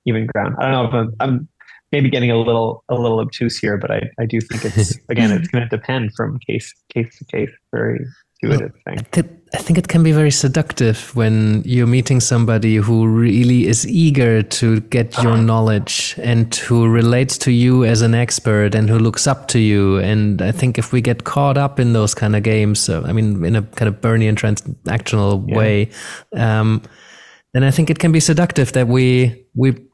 even ground. I don't know if I'm maybe getting a little obtuse here, but I do think it's again, it's going to depend from case to case. Very intuitive thing. I think it can be very seductive when you're meeting somebody who really is eager to get your knowledge and who relates to you as an expert and who looks up to you. And I think if we get caught up in those kind of games, I mean, in a kind of Bernian transactional way, then I think it can be seductive that we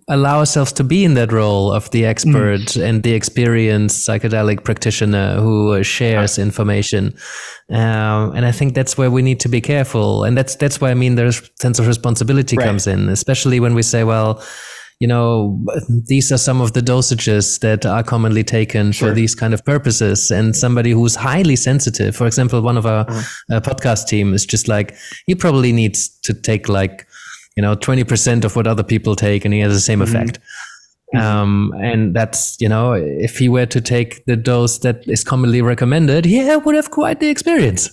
allow ourselves to be in that role of the expert and the experienced psychedelic practitioner who shares information. And I think that's where we need to be careful. And that's why I mean, there's a sense of responsibility comes in, especially when we say, well, these are some of the dosages that are commonly taken for these kind of purposes. And somebody who's highly sensitive, for example, one of our podcast team is just like, he probably needs to take like, 20% of what other people take, and he has the same effect. And that's, if he were to take the dose that is commonly recommended, he would have quite the experience.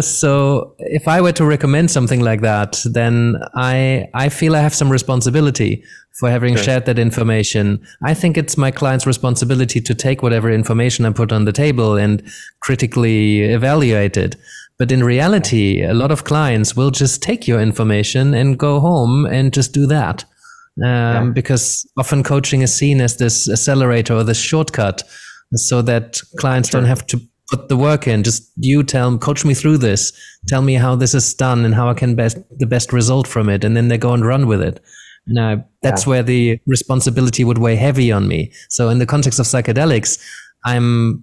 So if I were to recommend something like that, then I feel I have some responsibility for having shared that information. I think it's my client's responsibility to take whatever information I put on the table and critically evaluate it. But in reality, a lot of clients will just take your information and go home and just do that. Because often coaching is seen as this accelerator or this shortcut, so that clients don't have to put the work in. Just coach me through this. Tell me how this is done and how I can the best result from it. And then they go and run with it. Now, that's where the responsibility would weigh heavy on me. So in the context of psychedelics, I'm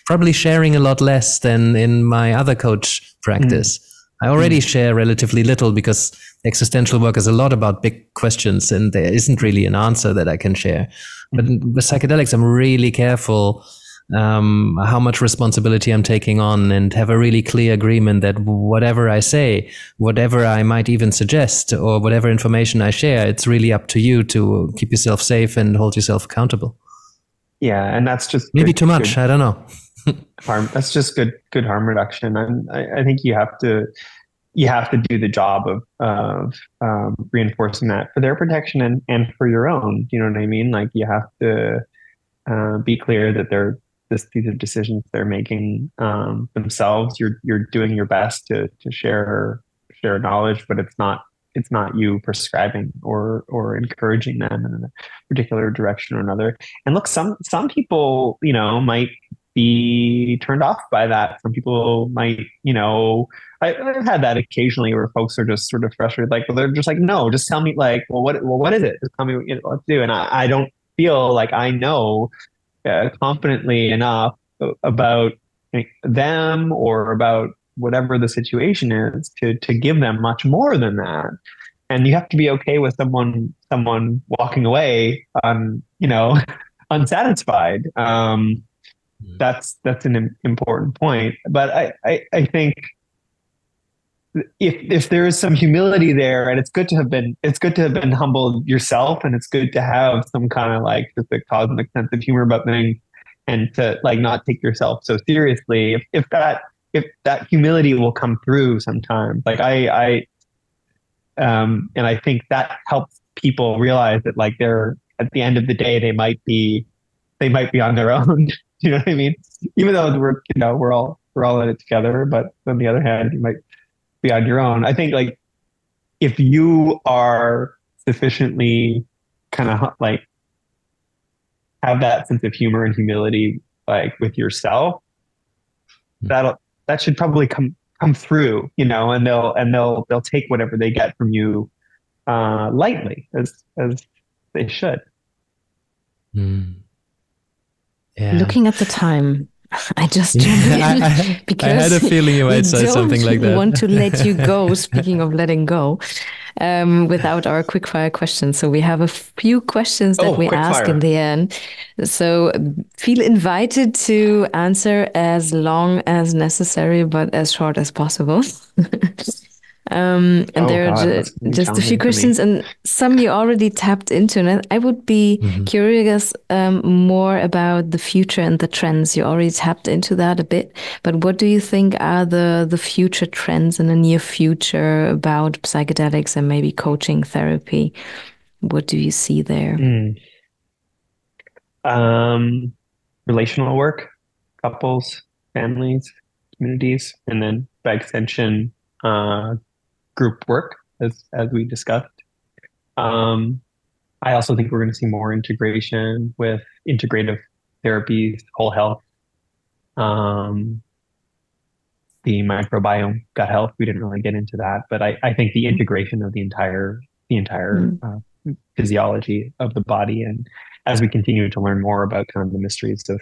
probably sharing a lot less than in my other coach practice. I already share relatively little because existential work is a lot about big questions and there isn't really an answer that I can share. But with psychedelics, I'm really careful how much responsibility I'm taking on, and have a really clear agreement that whatever I say, whatever I might even suggest, or whatever information I share, it's really up to you to keep yourself safe and hold yourself accountable. Yeah, and that's just maybe too much. I don't know. Harm. That's just good harm reduction. And I think you have to do the job of reinforcing that for their protection and for your own. You know what I mean? Like, you have to be clear that these are decisions they're making themselves. You're doing your best to share knowledge, but it's not you prescribing or encouraging them in a particular direction or another. And look, some people, might be turned off by that. Some people might, I've had that occasionally where folks are just sort of frustrated. Like, well, they're just like, no, just tell me, like, what is it? Just tell me what to do. And I don't feel like I know confidently enough about them or about whatever the situation is to give them much more than that. And you have to be okay with someone walking away unsatisfied. That's an important point. But I think if there is some humility there, and it's good to have been humbled yourself, and it's good to have some kind of like just a cosmic sense of humor about things, and to like not take yourself so seriously. If that humility will come through sometimes, like and I think that helps people realize that, like, they're, at the end of the day, they might be on their own. You know what I mean? Even though we're all in it together, but on the other hand, you might be on your own. I think, like, if you are sufficiently kind of like have that sense of humor and humility, like, with yourself, that should probably come come through, and they'll take whatever they get from you lightly, as they should. Mm. Yeah. Looking at the time, I just jumped in because I had a feeling you might say something like that. We want to let you go. Speaking of letting go, without our quickfire questions. So we have a few questions that we ask in the end. So feel invited to answer as long as necessary, but as short as possible. And there are just a few questions, and some you already tapped into. And I would be curious more about the future and the trends. You already tapped into that a bit, but what do you think are the future trends in the near future about psychedelics and maybe coaching therapy? What do you see there? Relational work, couples, families, communities, and then by extension, group work, as we discussed. I also think we're going to see more integration with integrative therapies, whole health, the microbiome, gut health. We didn't really get into that, but I think the integration of the entire physiology of the body, and as we continue to learn more about kind of the mysteries of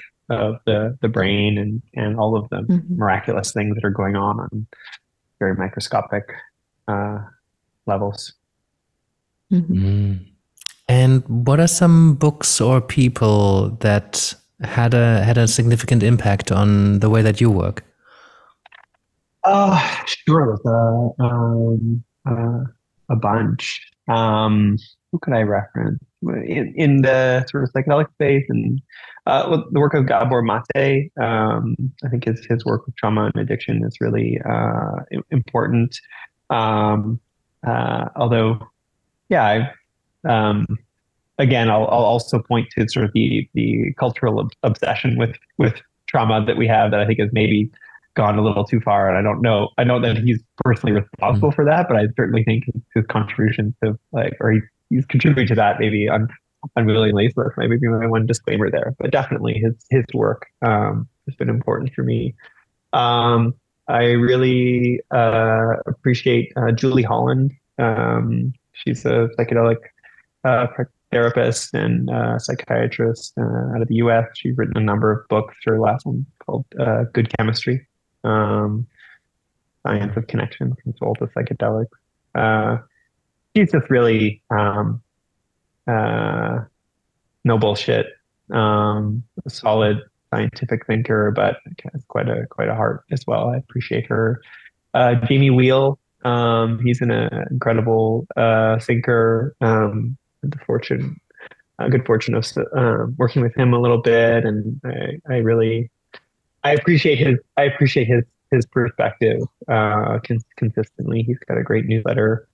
the brain and all of the miraculous things that are going on very microscopic levels. And what are some books or people that had a significant impact on the way that you work? Sure, a bunch. Who could I reference in the sort of psychedelic space, and the work of Gabor Mate? I think his work with trauma and addiction is really important. Although, yeah, again, I'll also point to sort of the cultural obsession with trauma that we have, that I think has maybe gone a little too far. And I don't know that he's personally responsible for that, but I certainly think his contributions to he's contributed to that maybe unwillingly. So that's maybe my one disclaimer there. But definitely his work has been important for me. I really appreciate Julie Holland. She's a psychedelic therapist and psychiatrist out of the US. She's written a number of books. Her last one called Good Chemistry, Science of Connection, Control to Psychedelics. She's just really no bullshit, solid scientific thinker, but has quite a heart as well. I appreciate her. Jamie Wheel, he's an incredible thinker. Good fortune of working with him a little bit, and I appreciate his perspective consistently. He's got a great newsletter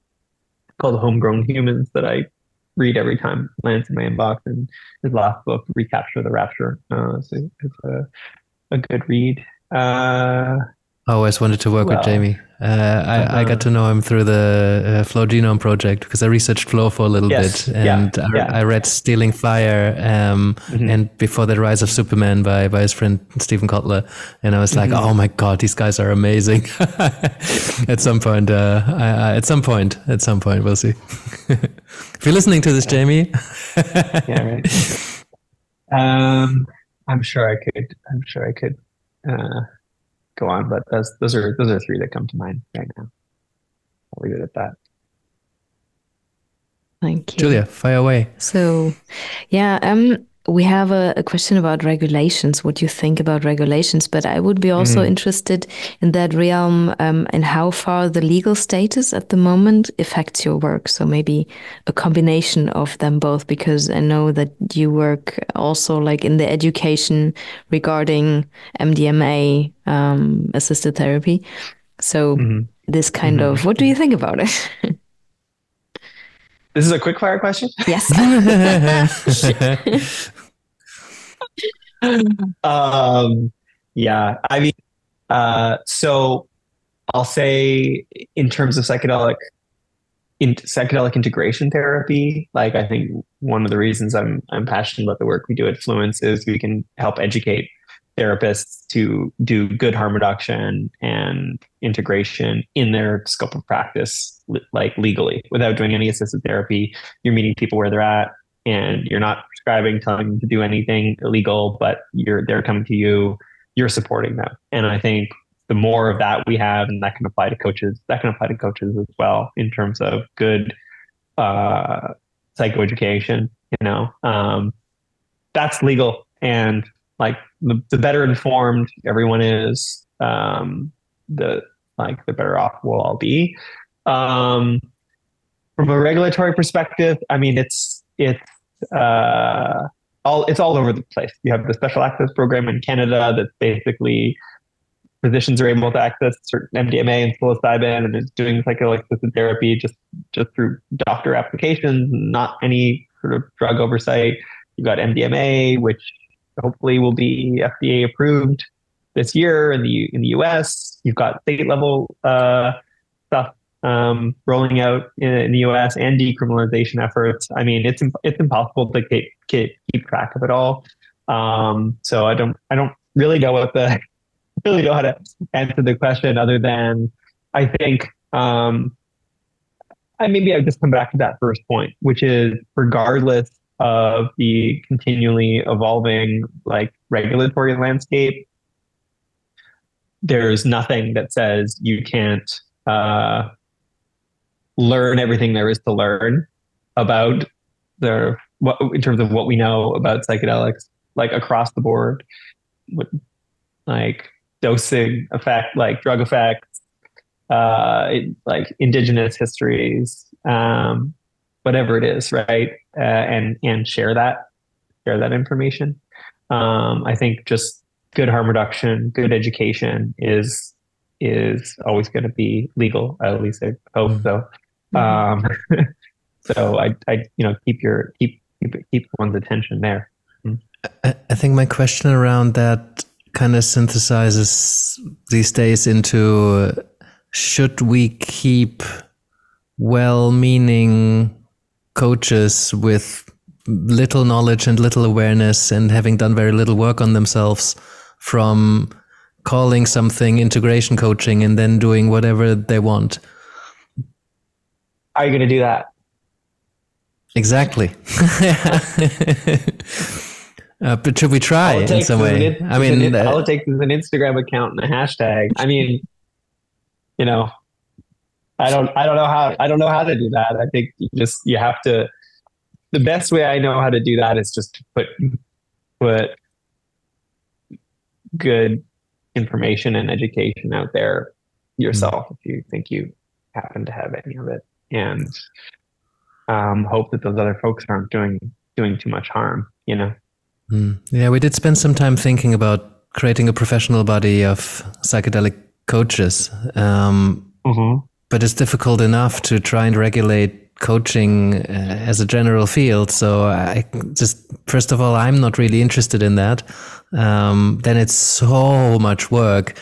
called Homegrown Humans that I read every time it lands in my inbox, and his last book, Recapture the Rapture, so it's a good read. I always wanted to work with Jamie. I got to know him through the Flow Genome Project, because I researched flow for a little bit, and I read Stealing Fire and before the Rise of Superman by his friend Stephen Kotler, and I was like, oh my god, these guys are amazing. At some point we'll see. If you're listening to this, Jamie. Yeah, right. I'm sure I could go on, but those are three that come to mind right now. I'll leave it at that. Thank you, Julia. Fire away. So, we have a question about regulations. What you think about regulations? But I would be also interested in that realm, and how far the legal status at the moment affects your work. So maybe a combination of them both, because I know that you work also like in the education regarding MDMA assisted therapy. So this kind of, what do you think about it? This is a quick fire question? Yes. Yeah, I mean, so I'll say in terms of psychedelic integration therapy, like I think one of the reasons I'm passionate about the work we do at Fluence is we can help educate therapists to do good harm reduction and integration in their scope of practice, like legally, without doing any assisted therapy. You're meeting people where they're at, and you're not prescribing, telling them to do anything illegal, but they're coming to you, you're supporting them. And I think the more of that we have, and that can apply to coaches, as well, in terms of good psychoeducation, that's legal. And like the better informed everyone is, the better off we'll all be. From a regulatory perspective, I mean, it's all over the place. You have the special access program in Canada that's basically physicians are able to access certain MDMA and psilocybin, and it's doing psychedelic assisted therapy just through doctor applications, not any sort of drug oversight. You've got MDMA, which hopefully will be FDA approved this year in the US. You've got state level stuff rolling out in the US, and decriminalization efforts. I mean, it's impossible to keep track of it all. So I don't really know how to answer the question, other than I think maybe I'll just come back to that first point, which is regardless of the continually evolving like regulatory landscape, there's nothing that says you can't learn everything there is to learn about in terms of what we know about psychedelics, like across the board, with like dosing effect, like drug effects, like indigenous histories, whatever it is, right? And share that information. I think just good harm reduction, good education is always going to be legal. At least I hope so. So I keep one's attention there. I think my question around that kind of synthesizes these days into, should we keep well-meaning coaches with little knowledge and little awareness and having done very little work on themselves from calling something integration coaching and then doing whatever they want? Are you going to do that? Exactly. But should we try in some way? Politics is an Instagram account and a hashtag. I mean, I don't know how to do that. I think you have to. The best way I know how to do that is just to put good information and education out there yourself, if you think you happen to have any of it, and hope that those other folks aren't doing too much harm. Yeah, we did spend some time thinking about creating a professional body of psychedelic coaches, but it's difficult enough to try and regulate coaching as a general field. So I just, first of all, I'm not really interested in that. Then it's so much work.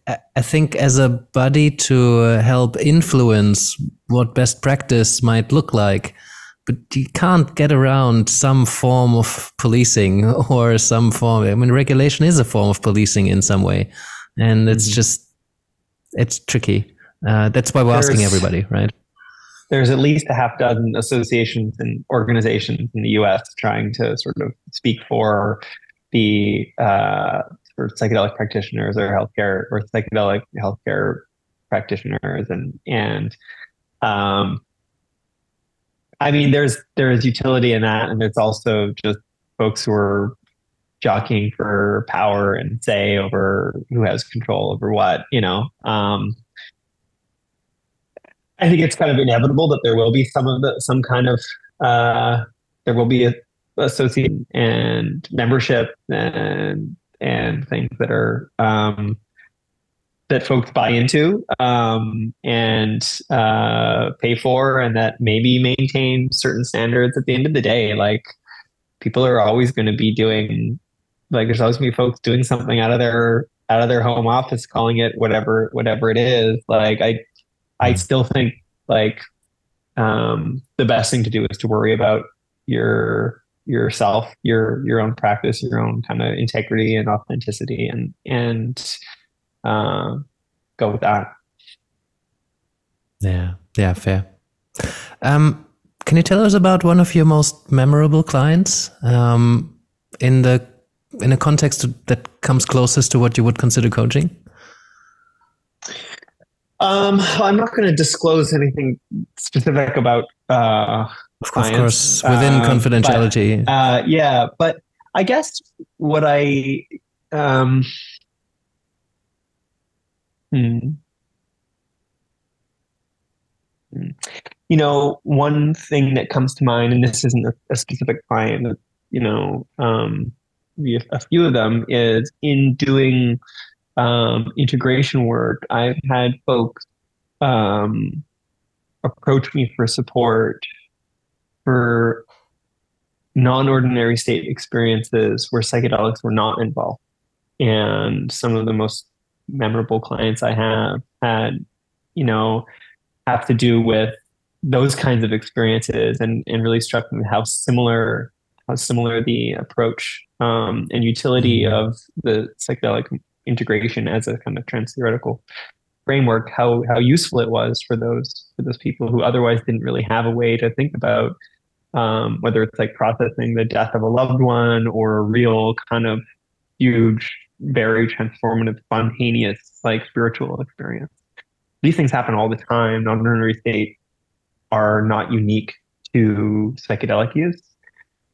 I think as a body to help influence what best practice might look like, but you can't get around some form of policing or some form. I mean, regulation is a form of policing in some way, and it's just, it's tricky. That's why we're asking everybody, right? There's at least a half dozen associations and organizations in the U.S. trying to sort of speak for the for psychedelic practitioners or healthcare or psychedelic healthcare practitioners, and I mean, there's utility in that, and there's also just folks who are jockeying for power and say over who has control over what. I think it's kind of inevitable that there will be there will be a associate and membership and things that are that folks buy into and pay for, and that maybe maintain certain standards. At the end of the day, like, people are always going to be doing, like, there's always going to be folks doing something out of their home office, calling it whatever it is. Like, I still think, like, the best thing to do is to worry about your yourself, your own practice, your own kind of integrity and authenticity, and go with that. Yeah, fair. Can you tell us about one of your most memorable clients in a context that comes closest to what you would consider coaching? I'm not going to disclose anything specific about clients. Of course, within confidentiality. Yeah, but I guess what I one thing that comes to mind, and this isn't a specific client, a few of them, is in doing integration work. I've had folks approach me for support for non-ordinary state experiences where psychedelics were not involved. And some of the most memorable clients I have had, have to do with those kinds of experiences, and really struck me how similar the approach and utility of the psychedelic integration as a kind of trans-theoretical framework, how useful it was for those people who otherwise didn't really have a way to think about whether it's like processing the death of a loved one or a real kind of huge, very transformative, spontaneous, like spiritual experience. These things happen all the time. Non-ordinary states are not unique to psychedelic use.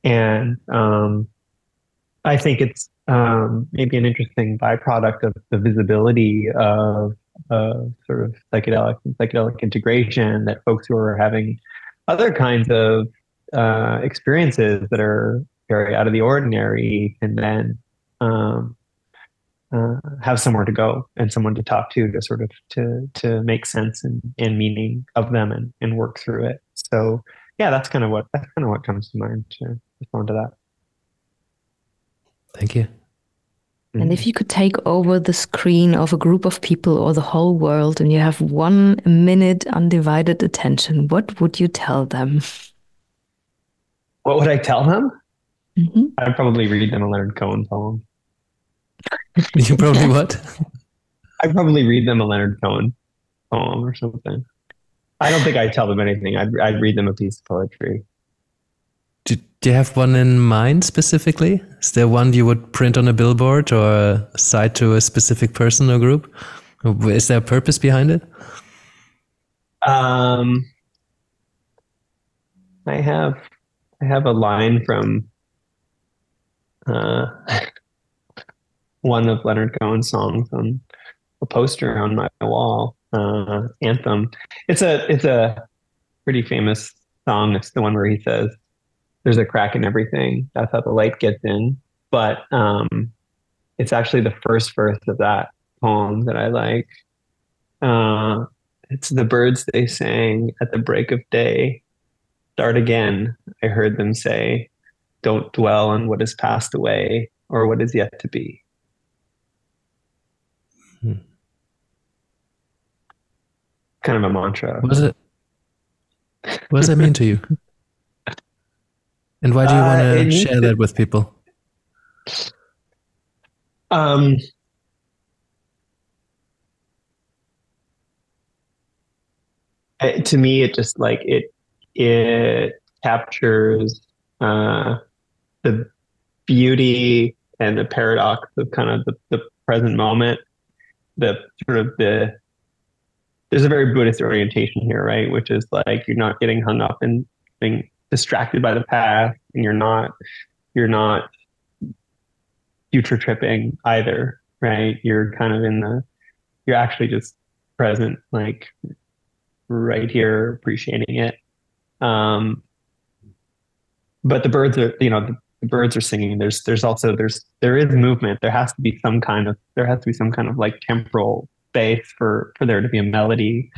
And I think it's maybe an interesting byproduct of the visibility of sort of psychedelic and psychedelic integration, that folks who are having other kinds of experiences that are very out of the ordinary can then have somewhere to go and someone to talk to sort of to make sense and meaning of them and work through it. So yeah, that's kind of what comes to mind to respond to that. Thank you. And if you could take over the screen of a group of people or the whole world, and you have 1 minute undivided attention, what would you tell them? What would I tell them? Mm-hmm. I'd probably read them a Leonard Cohen poem. You probably what? I'd probably read them a Leonard Cohen poem or something. I don't think I'd tell them anything. I'd read them a piece of poetry. Do you have one in mind specifically? Is there one you would print on a billboard or cite to a specific person or group? Is there a purpose behind it? I have a line from one of Leonard Cohen's songs on a poster on my wall, Anthem. It's a pretty famous song. It's the one where he says, "There's a crack in everything. That's how the light gets in." But it's actually the first verse of that poem that I like. It's the birds they sang at the break of day. Start again, I heard them say. Don't dwell on what has passed away or what is yet to be. Kind of a mantra. What does that mean to you? And why do you want to share that with people? To me, it just like it captures the beauty and the paradox of kind of the present moment. There's a very Buddhist orientation here, right? Which is like you're not getting hung up in being distracted by the past, and you're not future tripping either, right? You're kind of you're actually just present, like right here, appreciating it. But the birds are, the birds are singing. There is movement. There has to be some kind of like temporal space for there to be a melody,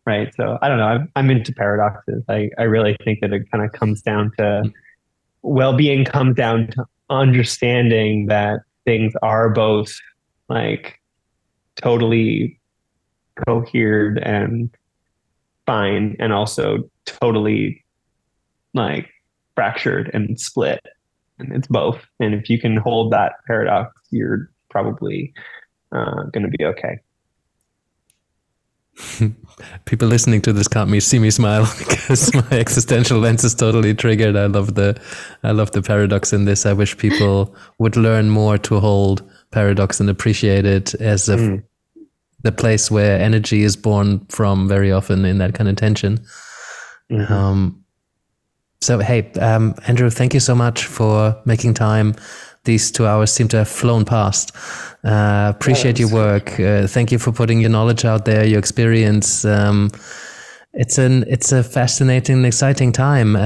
right? So I don't know. I'm into paradoxes. I really think that it kind of comes down to well-being, comes down to understanding that things are both like totally cohered and fine, and also totally like fractured and split, and it's both. And if you can hold that paradox, you're probably going to be okay. People listening to this can't see me smile because my existential lens is totally triggered. I love the paradox in this. I wish people would learn more to hold paradox and appreciate it as the place where energy is born from, very often in that kind of tension. So hey, Andrew, thank you so much for making time. These 2 hours seem to have flown past. Appreciate your work. Thank you for putting your knowledge out there, your experience. It's a fascinating and exciting time.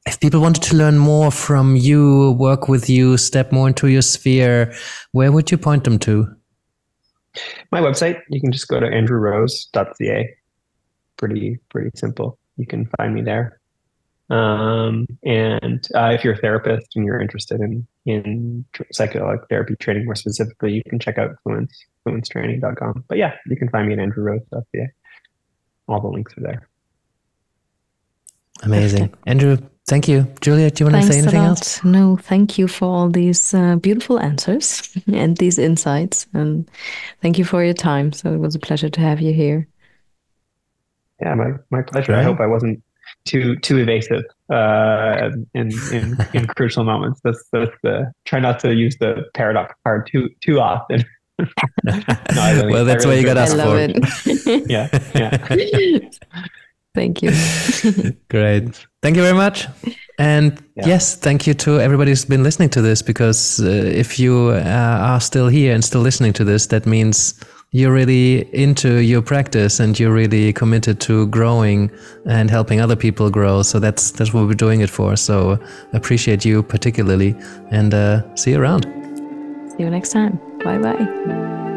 If people wanted to learn more from you, work with you, step more into your sphere, where would you point them to? My website, you can just go to andrewrose.ca. Pretty simple. You can find me there. And if you're a therapist and you're interested in psychedelic therapy training more specifically, you can check out fluencetraining.com. But yeah, you can find me at andrewrose.ca. All the links are there. Amazing. Perfect. Andrew, thank you. Julia, do you want to say anything else? No, thank you for all these beautiful answers and these insights. And thank you for your time. So it was a pleasure to have you here. Yeah, my pleasure. Right. I hope I wasn't too evasive in crucial moments. That's try not to use the paradox card too often. Well, that's what you got asked for. It. Yeah. Thank you. Great. Thank you very much. And yes, thank you to everybody who's been listening to this, because if you are still here and still listening to this, that means you're really into your practice and you're really committed to growing and helping other people grow. So that's what we're doing it for. So appreciate you particularly, and see you around. See you next time. Bye-bye.